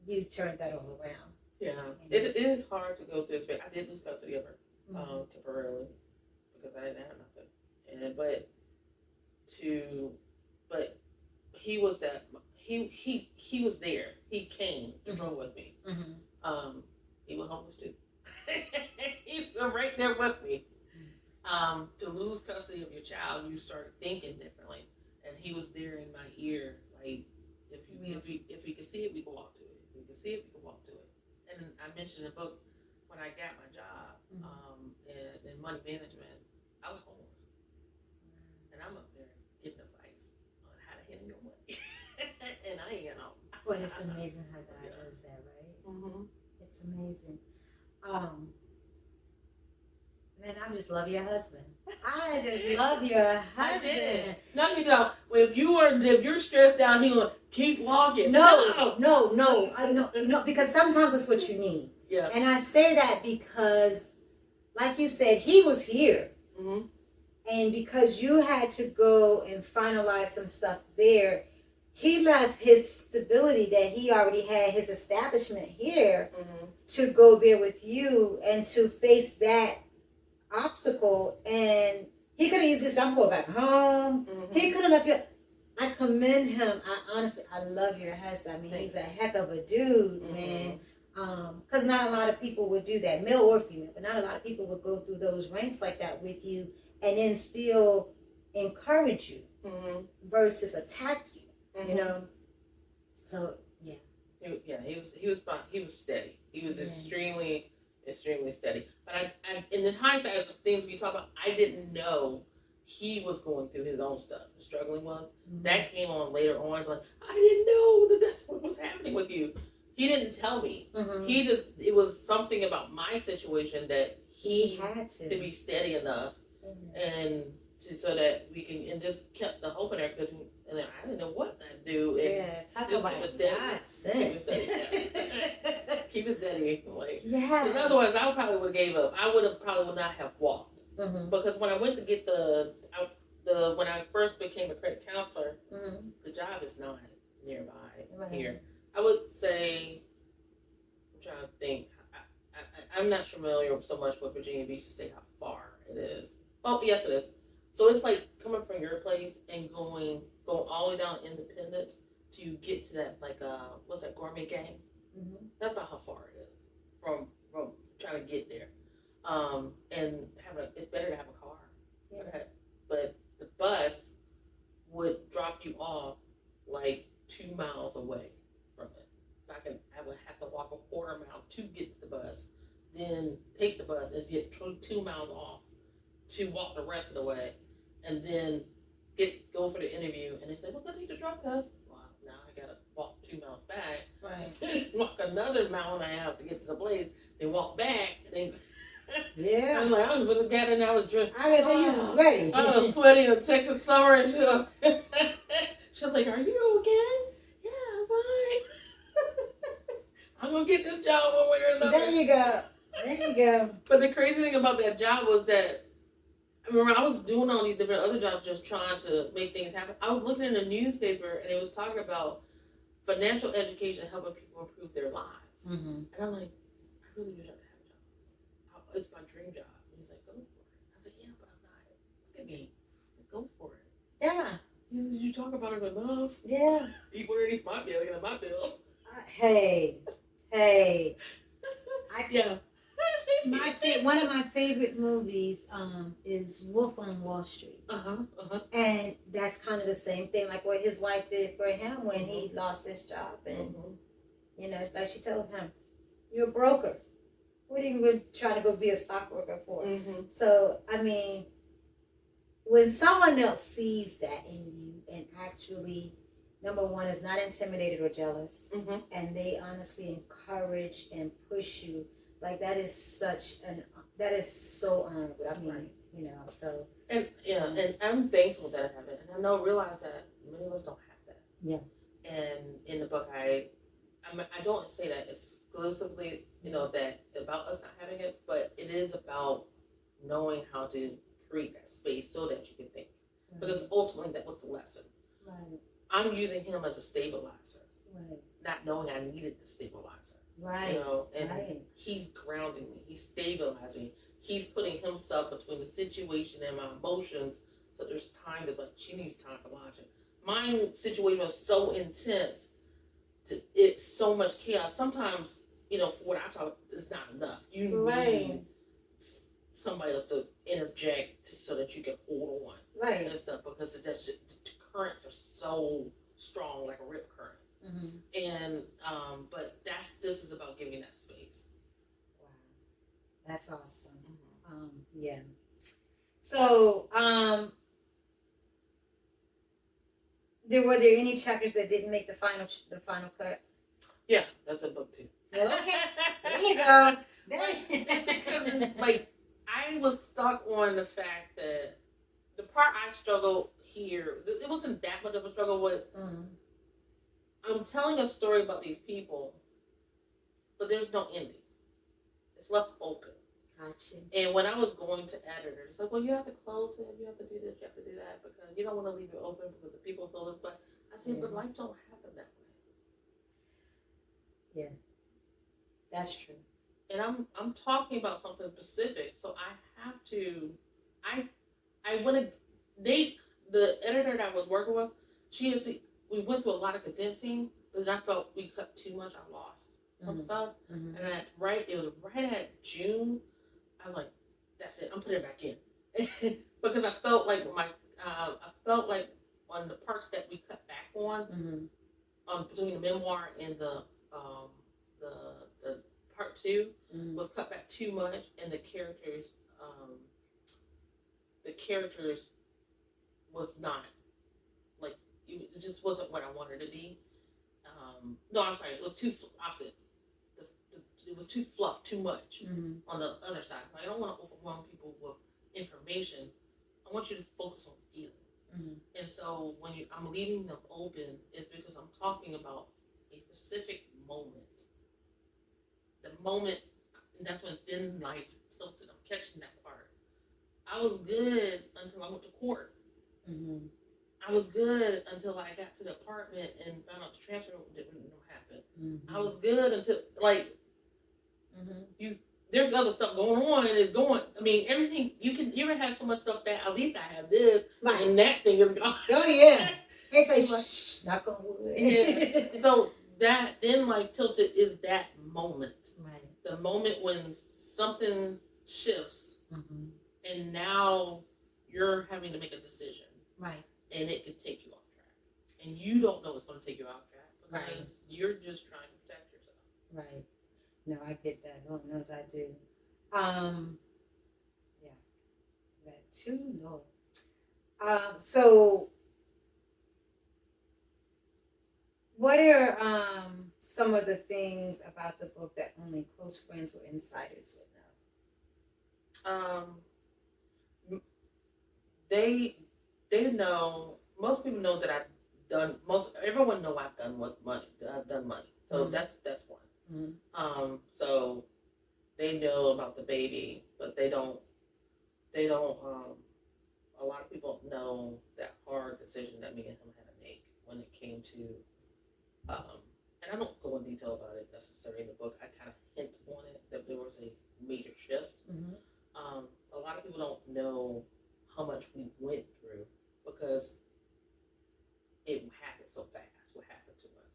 you turned that all around. Yeah, it is hard to go through this. I did lose custody of her temporarily because I didn't have nothing. But he was he was there. He came to drove with me. He was homeless too. He was right there with me. To lose custody of your child, you start thinking differently. And he was there in my ear, like if we could see it, we could walk to it. If we could see it, we could walk to it. And I mentioned in the book when I got my job in money management, I was homeless. And I'm up there getting advice on how to handle your money. And I ain't know. But it's amazing how God does that, right? It's amazing. Man, I just love your husband. I just love your husband. No, you don't. If you're stressed out, he gonna keep walking. No, because sometimes that's what you need. Yeah. And I say that because, like you said, he was here. And because you had to go and finalize some stuff there, he left his stability that he already had, his establishment here, to go there with you and to face that obstacle. And he could have easily said, I'm going back home. He could have left you. I commend him. I love your husband. I mean, he's a heck of a dude, man. Because not a lot of people would do that, male or female, but not a lot of people would go through those ranks like that with you and then still encourage you versus attack you, you know? So, yeah. He was fine. He was steady. He was extremely steady. But I in hindsight, as things we talk about, I didn't know he was going through his own stuff, struggling with. That came on later on. Like, I didn't know that that's what was happening with you. He didn't tell me. It was something about my situation that he had to be steady enough and so that we can, and just kept the hope in there, because I didn't know what to do. And talk just about keep it steady. Keep it steady. Like, because otherwise I probably would have gave up. I would not have walked. Because when I went to get when I first became a credit counselor, the job is not nearby here. I would say, I'm trying to think. I'm not familiar so much with Virginia Beach to say how far it is. Oh, yes, it is. So it's like coming from your place and going all the way down Independence to get to that, like, what's that, Gourmet Gang? That's about how far it is from trying to get there. And it's better to have a car. Okay. But the bus would drop you off like 2 miles away from it. So I would have to walk a quarter mile to get to the bus, then take the bus and get 2 miles off to walk the rest of the way, and then go for the interview. And they say, well, let's take the drug test. Well, now I gotta walk 2 miles back, walk another mile and a half to get to the place, then walk back, and then I was like, I was got in, I was dressed. I was just ready. I was sweaty in the Texas summer, and she was like, are you okay? Yeah, I'm fine. I'm gonna get this job one way or another. There you go. But the crazy thing about that job was that, I remember I was doing all these different other jobs just trying to make things happen. I was looking in the newspaper and it was talking about financial education helping people improve their lives. And I'm like, I really wish I could have a job. It's my dream job. And he's like, go for it. I said, yeah, but I'm not. Look at me. Go for it. Yeah. He said, you talk about it enough. Yeah. You want to eat my bill, get my bill. Hey. One of my favorite movies is Wolf on Wall Street. And that's kind of the same thing, like what his wife did for him when he lost his job. And, you know, like she told him, you're a broker. What are you even trying to go be a stockbroker for? So, I mean, when someone else sees that in you and actually, number one, is not intimidated or jealous, and they honestly encourage and push you, like that is so honorable. I mean, you know, so. And I'm thankful that I have it. And I realize that many of us don't have that. Yeah. And in the book, I don't say that exclusively, you know, that about us not having it, but it is about knowing how to create that space so that you can think. Because ultimately that was the lesson. Right. I'm using him as a stabilizer. Right. Not knowing I needed the stabilizer. Right. You know, and he's grounding me. He's stabilizing me. He's putting himself between the situation and my emotions. So there's time that's like, she needs time for logic. My situation was so intense. It's so much chaos. Sometimes, you know, for what I talk, it's not enough. You need somebody else to interject so that you can hold on. Right. And stuff, because the currents are so strong, like a rip current. And but this is about giving that space. Wow, that's awesome. Yeah. So, were there any chapters that didn't make the final cut? Yeah, that's a book too. Okay, there you go. Because like I was stuck on the fact that the part I struggled here, it wasn't that much of a struggle with. I'm telling a story about these people, but there's no ending. It's left open. Gotcha. And when I was going to editors, like, well, you have to close it, you have to do this, you have to do that, because you don't want to leave it open because the people feel this way. I said, but life don't happen that way. Yeah, that's true. And I'm talking about something specific, so I have to. I want to. The editor that I was working with, we went through a lot of condensing, but I felt we cut too much. I lost some stuff, and it was right at June. I was like, that's it. I'm putting it back in because I felt like on the parts that we cut back on, between the memoir and the part 2 was cut back too much, and the characters was not like, it just wasn't what I wanted to be. No, I'm sorry, it was too opposite. It was too fluff, too much on the other side. I don't want to overwhelm people with information. I want you to focus on feeling. And so when I'm leaving them open, is because I'm talking about a specific moment. The moment, and that's when Thin Life tilted. I'm catching that part. I was good until I went to court. I was good until I got to the apartment and found out the transfer didn't happen. I was good until there's other stuff going on, and it's going. I mean, everything you ever had so much stuff that at least I have this, and that thing is gone. Oh yeah. They say shh, knock on wood. Yeah. So that Then Life tilted is that moment. Right. The moment when something shifts, and now you're having to make a decision. Right. And it could take you off track. And you don't know it's going to take you off track because you're just trying to protect yourself. Right. No, I get that. Lord knows I do. Yeah. That too, no. So what are some of the things about the book that only close friends or insiders would know? They know, most people know that everyone know I've done money. I've done money. So that's one. So they know about the baby, but they don't a lot of people don't know that hard decision that me and him had to make when it came to and I don't go in detail about it necessarily in the book. I kind of hint on it that there was a major shift. A lot of people don't know how much we went through because it happened so fast. What happened to us?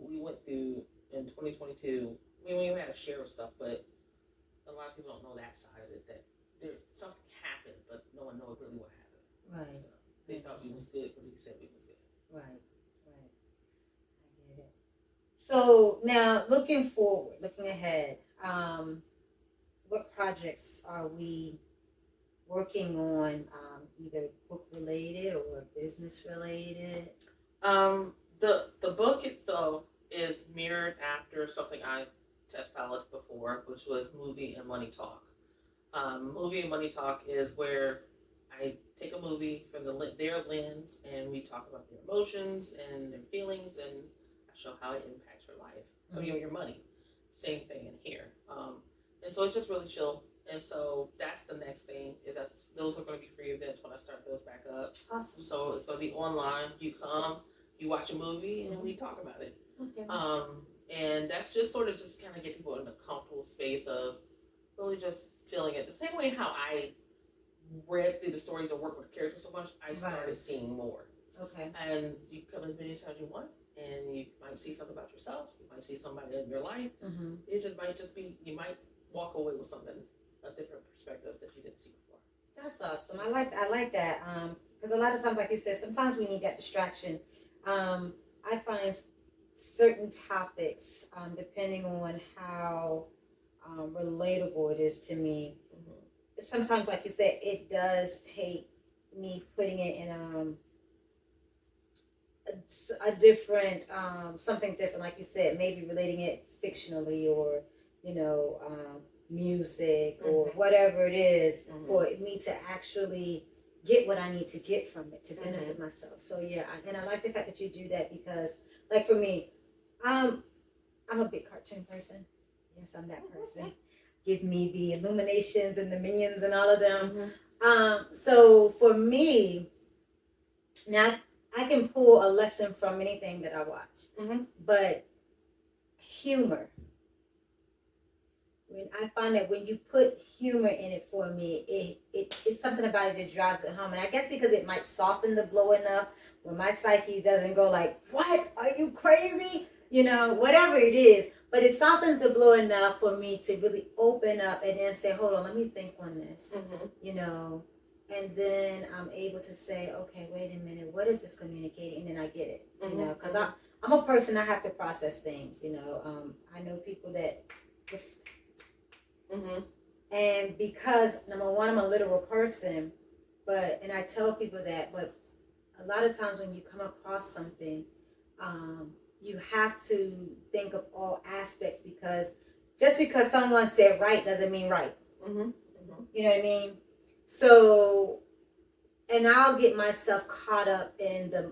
We went through in 2022. We had to share with stuff, but a lot of people don't know that side of it. That something happened, but no one knows really what happened. Right. So they thought we was good because we said we was good. Right. I get it. So now, looking forward, looking ahead, what projects are we working on, either book related or business related? The book itself is mirrored after something I test piloted before, which was Movie and Money Talk. Movie and Money Talk is where I take a movie from their lens and we talk about their emotions and their feelings, and I show how it impacts your life. I mean, your money. Same thing in here. And so it's just really chill. And so that's the next thing, those are going to be free events when I start those back up. Awesome. So it's going to be online. You come, you watch a movie, and we talk about it. Okay. And that's just sort of just kind of get people in a comfortable space of really just feeling it. The same way how I read through the stories or work with characters so much, I started seeing more. Okay. And you come as many times as you want, and you might see something about yourself. You might see somebody in your life. It just might you might walk away with something, a different perspective that you didn't see before. That's awesome. I like that. Because a lot of times, like you said, sometimes we need that distraction. I find certain topics, depending on how relatable it is to me, sometimes, like you said, it does take me putting it in a different, something different, like you said, maybe relating it fictionally or, music or whatever it is for me to actually get what I need to get from it to benefit myself. So yeah, and I like the fact that you do that because, like for me, I'm a big cartoon person. Yes, I'm that person. give me the illuminations and the minions and all of them. Mm-hmm. So for me, now I can pull a lesson from anything that I watch, Mm-hmm. but humor. When I find that when you put humor in it for me, it's something about it that drives it home. And I guess because it might soften the blow enough where my psyche doesn't go like, "What? Are you crazy?" You know, whatever it is. But it softens the blow enough for me to really open up and then say, "Hold on, let me think on this." Mm-hmm. You know, and then I'm able to say, "Okay, wait a minute, what is this communicating?" And then I get it. You know, because I'm a person, I have to process things. You know, I know people that just. Mm-hmm. And because number one, I'm a literal person, and I tell people that, but a lot of times when you come across something, you have to think of all aspects, because just because someone said right doesn't mean right. Mm-hmm. Mm-hmm. You know what I mean? So, and I'll get myself caught up in the,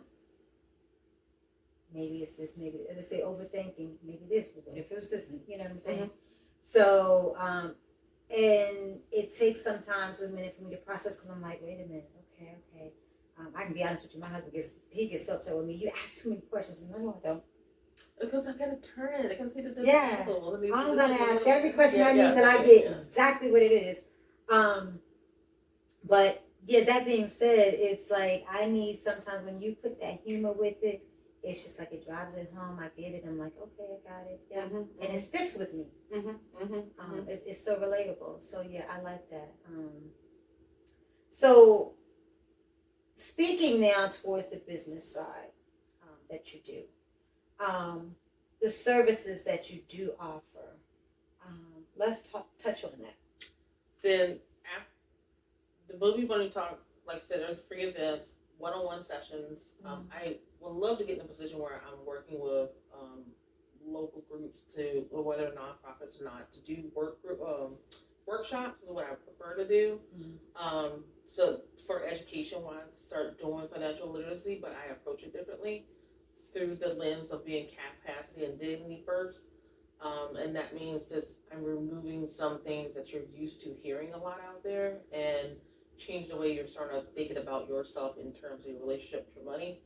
maybe it's this, maybe, as I say, overthinking, maybe this, what if it was this, you know what I'm saying? Mm-hmm. So, and it takes sometimes a minute for me to process, because I'm like, wait a minute, okay. I can be honest with you, my husband gets so upset with me. You ask too many questions. No, I don't. Because I gotta turn it. I gotta see the different angles. I'm gonna ask every question I need till I get exactly what it is. But yeah, that being said, it's like I need sometimes when you put that humor with it, it's just like it drives it home. I get it. I'm like, okay, I got it. Yeah, and it sticks with me. It's so relatable. So yeah, I like that. So speaking now towards the business side that you do, the services that you do offer, let's touch on that. Then the movie when we talk, like I said, there's free events, one-on-one sessions. I would love to get in a position where I'm working with local groups to, or whether nonprofits or not, to do workshops is what I prefer to do. So for education wise, start doing financial literacy, but I approach it differently through the lens of being capacity and dignity first. And that means just I'm removing some things that you're used to hearing a lot out there and change the way you're sort of thinking about yourself in terms of your relationship with your money.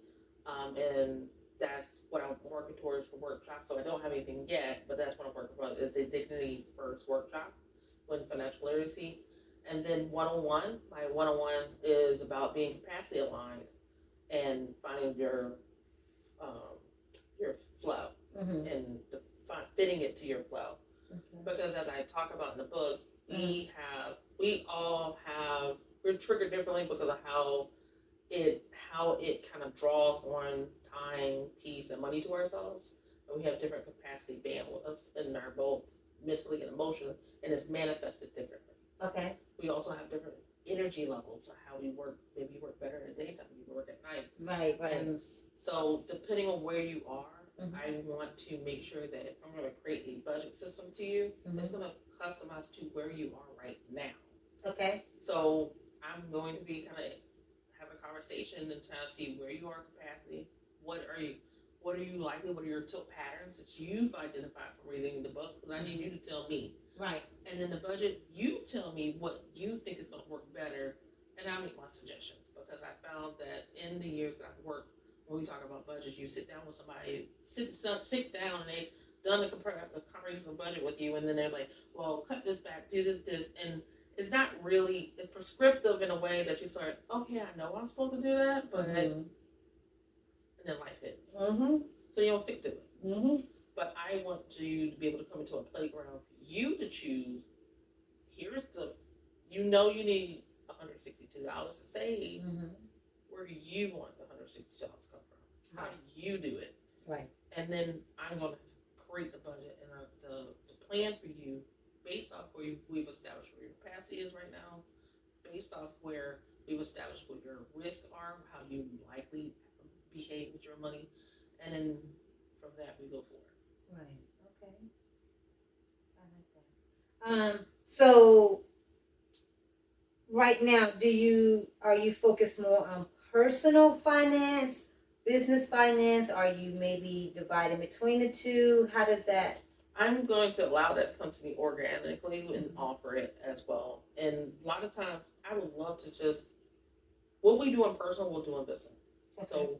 And that's what I'm working towards for workshops. So I don't have anything yet, but that's what I'm working on. It's a dignity first workshop with financial literacy. And then one-on-one, my one-on-one is about being capacity aligned and finding your flow and fitting it to your flow. Because as I talk about in the book, we're triggered differently because of how it kind of draws on time, peace, and money to ourselves. And we have different capacity bandwidths in our both mentally and emotionally, and it's manifested differently. Okay. We also have different energy levels of how we work. Maybe you work better in the daytime, you work at night. Right. And so depending on where you are, I want to make sure that if I'm going to create a budget system to you, it's going to customize to where you are right now. Okay. So I'm going to be kind of have a conversation and try to see where you are capacity. What are you likely? What are your tilt patterns that you've identified from reading the book? Because I need you to tell me. Right. And then the budget, you tell me what you think is going to work better, and I make my suggestions. Because I found that in the years that I've worked, when we talk about budgets, you sit down with somebody, sit down, and they've done the comprehensive budget with you, and then they're like, well, cut this back, do this, and it's not really, it's prescriptive in a way that you sort of, okay, I know I'm supposed to do that, but and then life hits. So you don't stick to it. But I want you to be able to come into a playground for you to choose, here's you need $162 to save. Where do you want the $160 to come from? How do you do it? Right. And then I'm going to create the budget and the plan for you based off where we've established where your capacity is right now, based off where we've established what your risks are, how you likely behave with your money, and then from that we go forward. Right. Okay. I like that. So right now, are you focused more on personal finance, business finance? Are you maybe dividing between the two? How does that? I'm going to allow that to come to me organically and offer it as well. And a lot of times, I would love to just what we do in personal, we'll do in business. Okay. So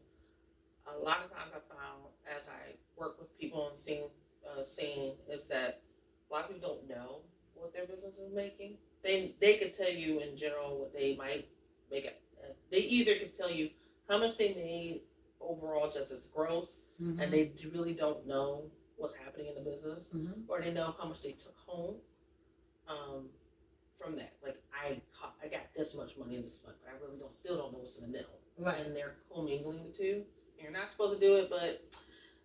a lot of times I found as I work with people and seeing is that a lot of people don't know what their business is making. They could tell you in general what they might make it. They either could tell you how much they made overall just as gross, and they really don't know what's happening in the business, or they know how much they took home from that. Like I got this much money this month, but I really still don't know what's in the middle. Right. And they're commingling the two. You're not supposed to do it, but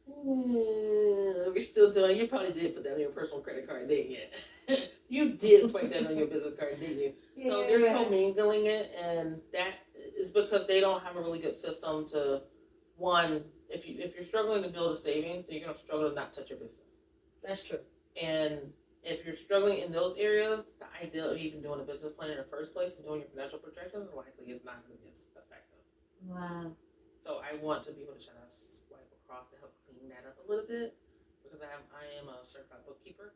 we're still doing. You probably did put that on your personal credit card, didn't you? You did swipe that on your business card, didn't you? Yeah, so they're commingling it, and that is because they don't have a really good system to. One, if you're struggling to build a savings, then you're gonna struggle to not touch your business. That's true. And if you're struggling in those areas, the idea of even doing a business plan in the first place and doing your financial projections likely is not going to be as effective. Wow. So I want to be able to try to swipe across to help clean that up a little bit, because I am a certified bookkeeper,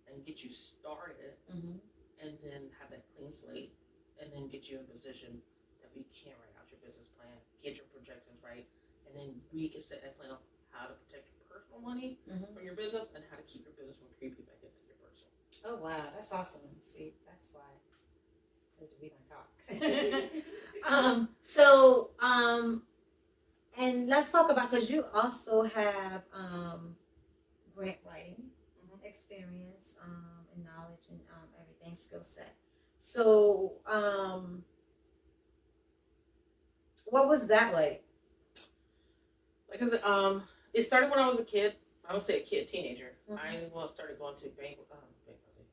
and get you started, and then have that clean slate, and then get you in a position that we can write out your business plan, get your projections right, and then we can set that plan on how to protect your personal money from your business and how to keep your business from creeping back into your personal. Oh wow, that's awesome. See, that's why we don't talk. And let's talk about, because you also have grant writing experience and knowledge and everything, skill set. So what was that like? Because it started when I was a kid. I would say teenager. I started going to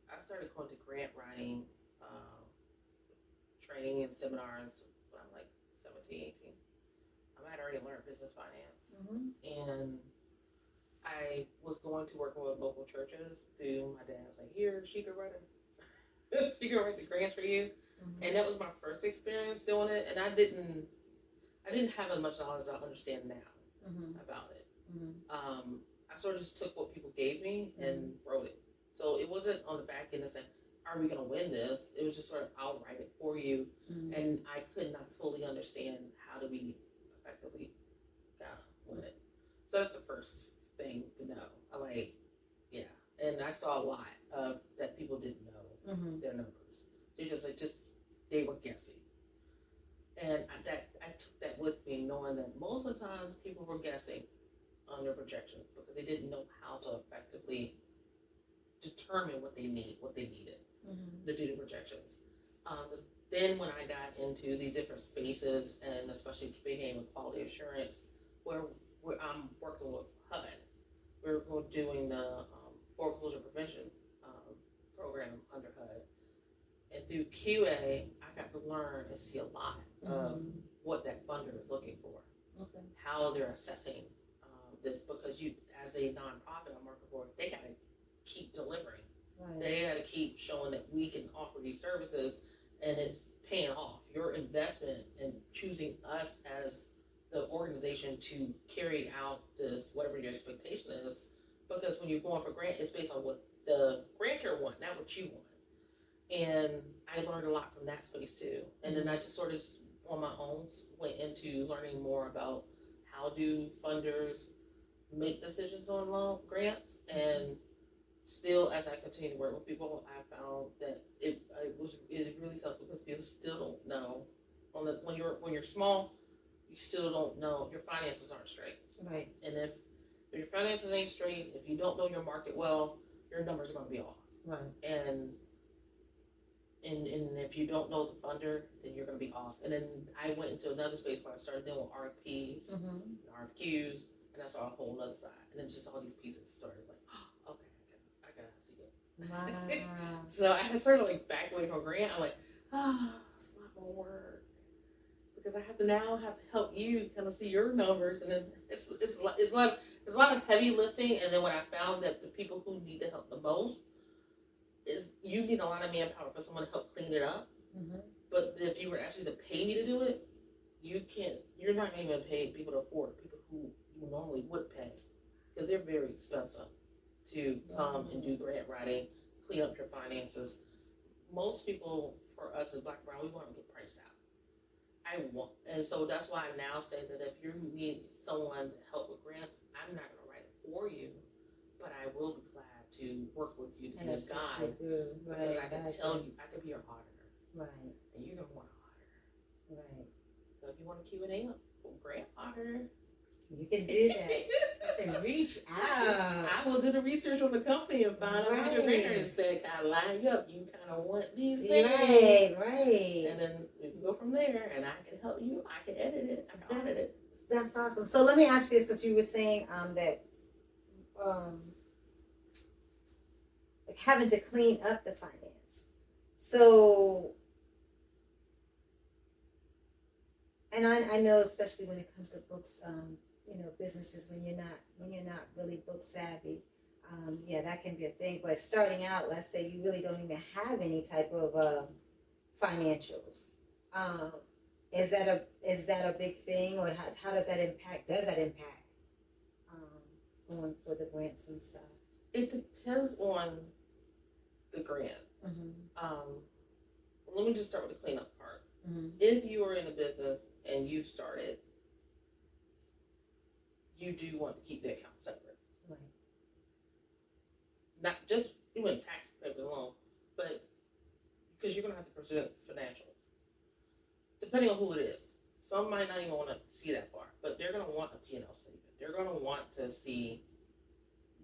I started going to grant writing training and seminars when I'm like 17, 18. I had already learned business finance, and I was going to work with local churches. Through my dad was like, "Here, she could write the grants for you," and that was my first experience doing it. And I didn't have as much knowledge as I understand now about it. I sort of just took what people gave me and wrote it. So it wasn't on the back end and saying, "Are we going to win this?" It was just sort of, "I'll write it for you," and I could not fully understand how to be effectively win it. So that's the first thing to know. And I saw a lot of that people didn't know their numbers. They were guessing. And I took that with me, knowing that most of the time people were guessing on their projections because they didn't know how to effectively determine what they needed to do the projections. Then when I got into these different spaces, and especially being with quality assurance, where I'm working with HUD, we're doing the foreclosure prevention program under HUD. And through QA, I got to learn and see a lot of what that funder is looking for, how they're assessing this, because you, as a nonprofit I'm working for, they got to keep delivering. Right. They got to keep showing that we can offer these services, and it's paying off. Your investment in choosing us as the organization to carry out this, whatever your expectation is, because when you're going for grant, it's based on what the grantor want, not what you want. And I learned a lot from that space too. And then I just sort of on my own went into learning more about how do funders make decisions on loan grants. And still, as I continue to work with people, I found that it is really tough because people still don't know. When you're small, you still don't know, your finances aren't straight. Right. And if your finances ain't straight, if you don't know your market well, your numbers are going to be off. Right. And if you don't know the funder, then you're going to be off. And then I went into another space where I started dealing with RFPs and RFQs, and I saw a whole other side. And then just all these pieces started like, oh, okay, I got to see it. Wow. So I had sort of like back away from grant. I'm like, it's a lot more work, because I have to help you kind of see your numbers, and then it's a lot of heavy lifting. And then when I found that the people who need the help the most is, you need a lot of manpower for someone to help clean it up. But if you were actually to pay me to do it, you're not even pay people to afford, people who you normally would pay, because they're very expensive to come and do grant writing, clean up your finances. Most people, for us as Black and brown, we want to get priced out. And so that's why I now say that if you need someone to help with grants, I'm not going to write it for you, but I will be glad to work with you to be a guide. Because I can tell you, I can be your auditor. Right. And you're going to want an auditor. Right. So if you want a Q&A grant auditor, you can do that. I said, reach out. I will do the research on the company and find out what your grant and say, kind of line you up. You kind of want these things. Right. And then we can go from there, and I can help you. I can edit it. I can audit it. That's awesome. So let me ask you this, because you were saying that like having to clean up the finance. So, and I know, especially when it comes to books, businesses, when you're not really book savvy, that can be a thing. But starting out, let's say you really don't even have any type of financials. Is that a big thing, or how does that impact? Does that impact going for the grants and stuff? It depends on the grant. Mm-hmm. Let me just start with the cleanup part. Mm-hmm. If you are in a business and you started, you do want to keep the account separate. Right. Not just even tax paper alone, but because you're going to have to present financials. Depending on who it is. Some might not even want to see that far, but they're going to want a P&L statement. They're going to want to see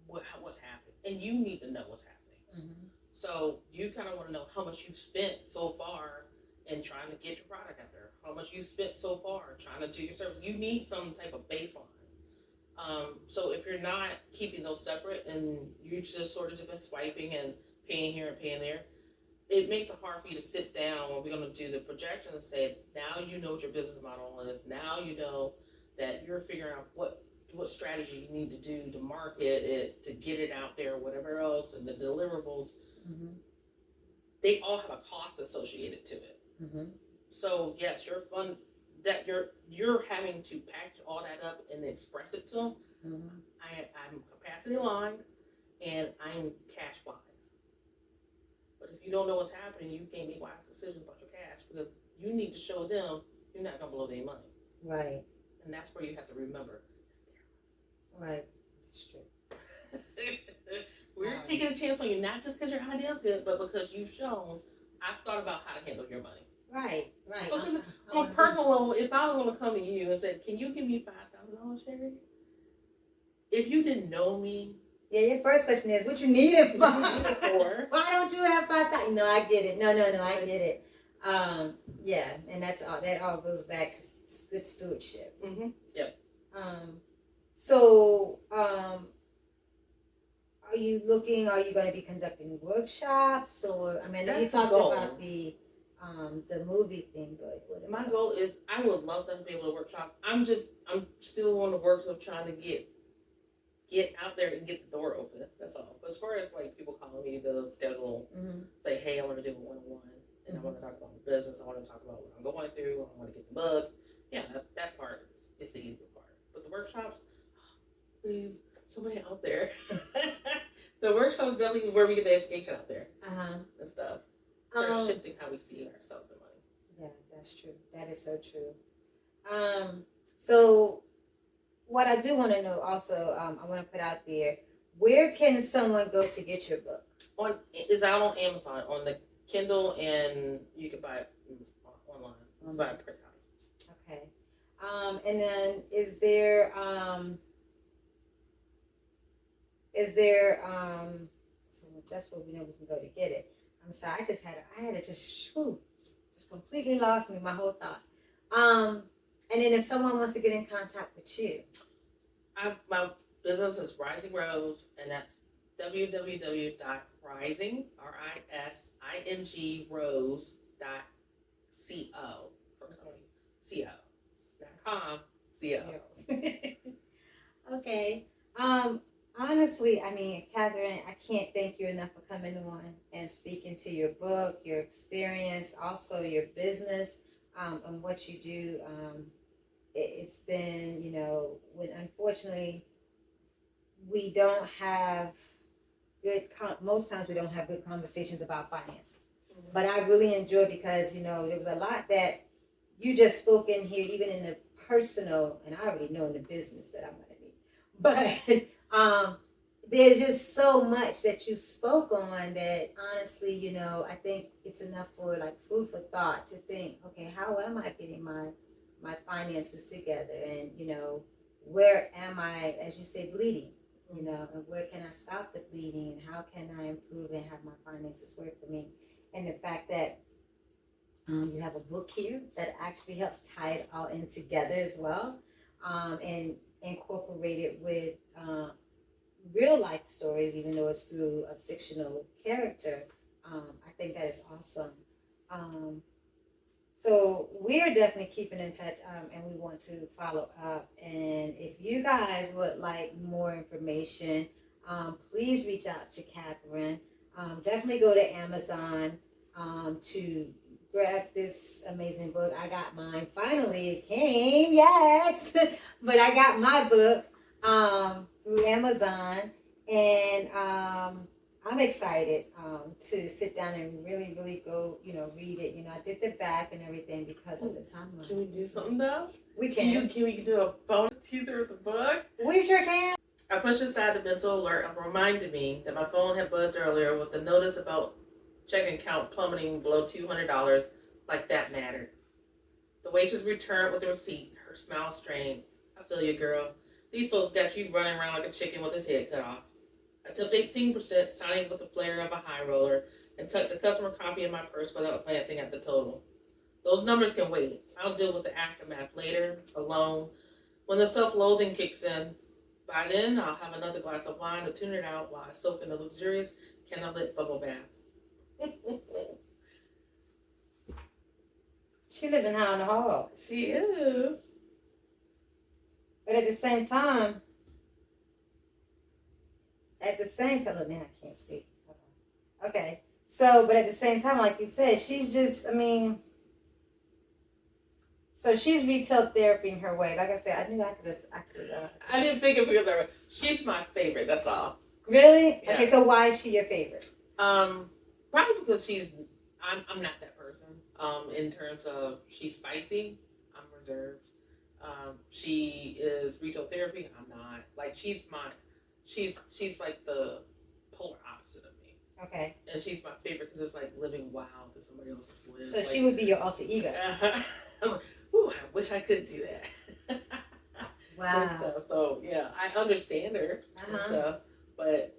what's happening. And you need to know what's happening. Mm-hmm. So you kind of want to know how much you've spent so far in trying to get your product out there. How much you spent so far trying to do your service. You need some type of baseline. So if you're not keeping those separate and you just sort of been swiping and paying here and paying there, it makes it hard for you to sit down when we're going to do the projection and say, now you know what your business model is. Now you know that you're figuring out what strategy you need to do to market it, to get it out there, whatever else, and the deliverables. Mm-hmm. They all have a cost associated to it. Mm-hmm. So yes, your fund that you're having to package all that up and express it to them. Mm-hmm. I'm capacity aligned and I'm cash wise. But if you don't know what's happening, you can't make wise decisions about your cash because you need to show them you're not gonna blow their money. Right. And that's where you have to remember. Right. That's true. We're taking a chance on you, not just because your idea is good, but because you've shown I've thought about how to handle your money. Right. So on a personal level, if I was going to come to you and say, "Can you give me $5,000, Cherrie?" If you didn't know me, your first question is, "What you need it for?" Why don't you have $5,000? No, I get it. No, I get it. And that's all. That all goes back to good stewardship. Mm-hmm. Yep. So, are you going to be conducting workshops, or I mean, you talked about the movie thing, but my goal is I would love to be able to workshop. I'm still on the works of trying to get out there and get the door open. That's all. But as far as like people calling me to schedule, say, hey, I want to do a one-on-one, and I want to talk about my business. I want to talk about what I'm going through. I want to get the book. Yeah, that part is the easy part. But the workshops, please, somebody out there. The workshops definitely where we get the education out there and stuff. Start shifting how we see ourselves and money. Yeah, that's true. That is so true. So what I do want to know also, I want to put out there, where can someone go to get your book? It's out on Amazon on the Kindle, and you can buy it online. Buy a print copy. Okay. And then is there so that's where we know we can go to get it. I'm sorry, I had to just completely lost me, my whole thought. And then if someone wants to get in contact with you, my business is Rising Rose, and that's www.rising rose.co for company co.com. Okay. Honestly, I mean, Catherine, I can't thank you enough for coming on and speaking to your book, your experience, also your business, and what you do. It's been, when unfortunately we don't have most times we don't have good conversations about finances. But I really enjoy because, there was a lot that you just spoke in here, even in the personal, and I already know in the business that I'm going to need. But there's just so much that you spoke on that honestly, I think it's enough for like food for thought to think, okay, how am I getting my finances together? And, where am I, as you say, bleeding? And where can I stop the bleeding, and how can I improve and have my finances work for me? And the fact that you have a book here that actually helps tie it all in together as well, and incorporate it with real life stories, even though it's through a fictional character. I think that is awesome. So we're definitely keeping in touch, and we want to follow up. And if you guys would like more information, please reach out to Catherine. Definitely go to Amazon to grab this amazing book. I got mine. Finally, it came. Yes, but I got my book through Amazon, and I'm excited to sit down and really, really go, read it. I did the back and everything because of the timeline. Can we do something though? We can. Can we do a bonus teaser of the book? We sure can. I pushed aside the mental alert and reminded me that my phone had buzzed earlier with the notice about checking account plummeting below $200, like that mattered. The waitress returned with the receipt, her smile strained. I feel you, girl. These folks got you running around like a chicken with his head cut off. I tipped 18%, signing with the flair of a high roller, and tucked the customer copy in my purse without glancing at the total. Those numbers can wait. I'll deal with the aftermath later, alone, when the self-loathing kicks in. By then, I'll have another glass of wine to tune it out while I soak in a luxurious candlelit bubble bath. She living high on the hog. She is. But at the same time, now I can't see. Okay. So, but at the same time, like you said, she's just, so she's retail therapying her way. Like I said, I knew I could. I didn't think it because of her. She's my favorite. That's all. Really? Yeah. Okay. So why is she your favorite? Probably because I'm not that person. In terms of she's spicy, I'm reserved. She is retail therapy. I'm not. Like she's like the polar opposite of me. Okay. And she's my favorite because it's like living wild to somebody else's lives. So like, she would be your alter ego. Ooh, I wish I could do that. Wow. So yeah, I understand her and stuff, but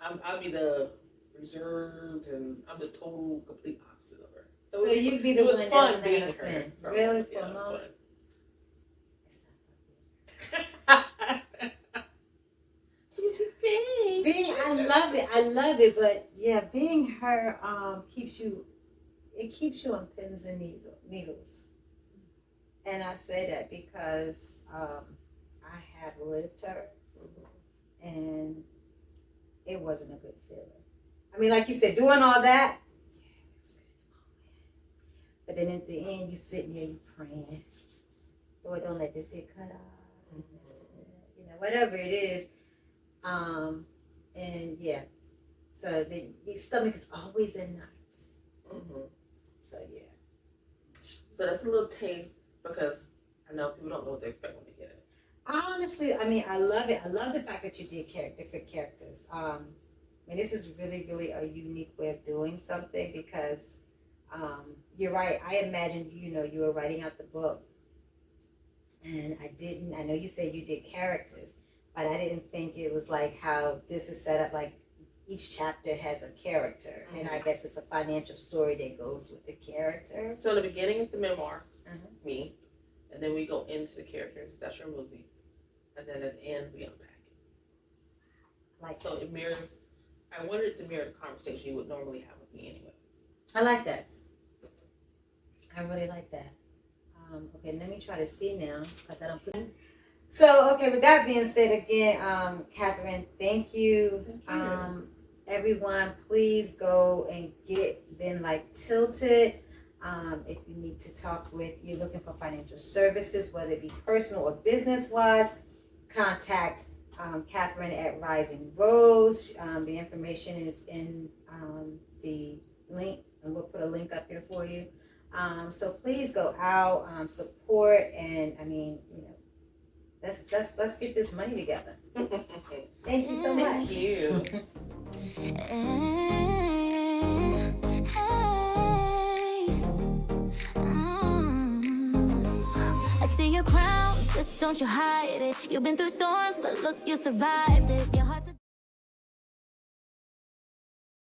I'll be the reserved, and I'm the total complete opposite of her. So you'd be the one that fun would being never her. spin. Really? For a it was moment? So what you think? I love it, but yeah, being her keeps you on pins and needles. And I say that because I have lived her, and it wasn't a good feeling. Like you said, doing all that, but then at the end, you sitting there, you praying, Lord, don't let this get cut off, whatever it is. And yeah, so your stomach is always in knots. So yeah. So that's a little taste, because I know people don't know what to expect when they get it. Honestly, I love it. I love the fact that you did different characters. This is really, really a unique way of doing something, because you're right. I imagine, you were writing out the book, and I know you said you did characters, but I didn't think it was like how this is set up, like each chapter has a character, and I guess it's a financial story that goes with the character. So the beginning is the memoir, me, and then we go into the characters. That's your movie, and then at the end we unpack it. So it mirrors. I wanted it to mirror the conversation you would normally have with me anyway. I like that. I really like that. Okay, let me try to see now, because I don't put in. So, okay, with that being said, again, Catherine, thank you. Everyone, please go and get Then Like Tilted. If you need to talk with, you're looking for financial services, whether it be personal or business-wise, contact Catherine at Rising Rose. The information is in the link, and we'll put a link up here for you. So please go out, support, and I mean, you know, let's get this money together. Thank you so much. Thank you. I see your crown, sis, don't you hide it. You've been through storms, but look, you survived it.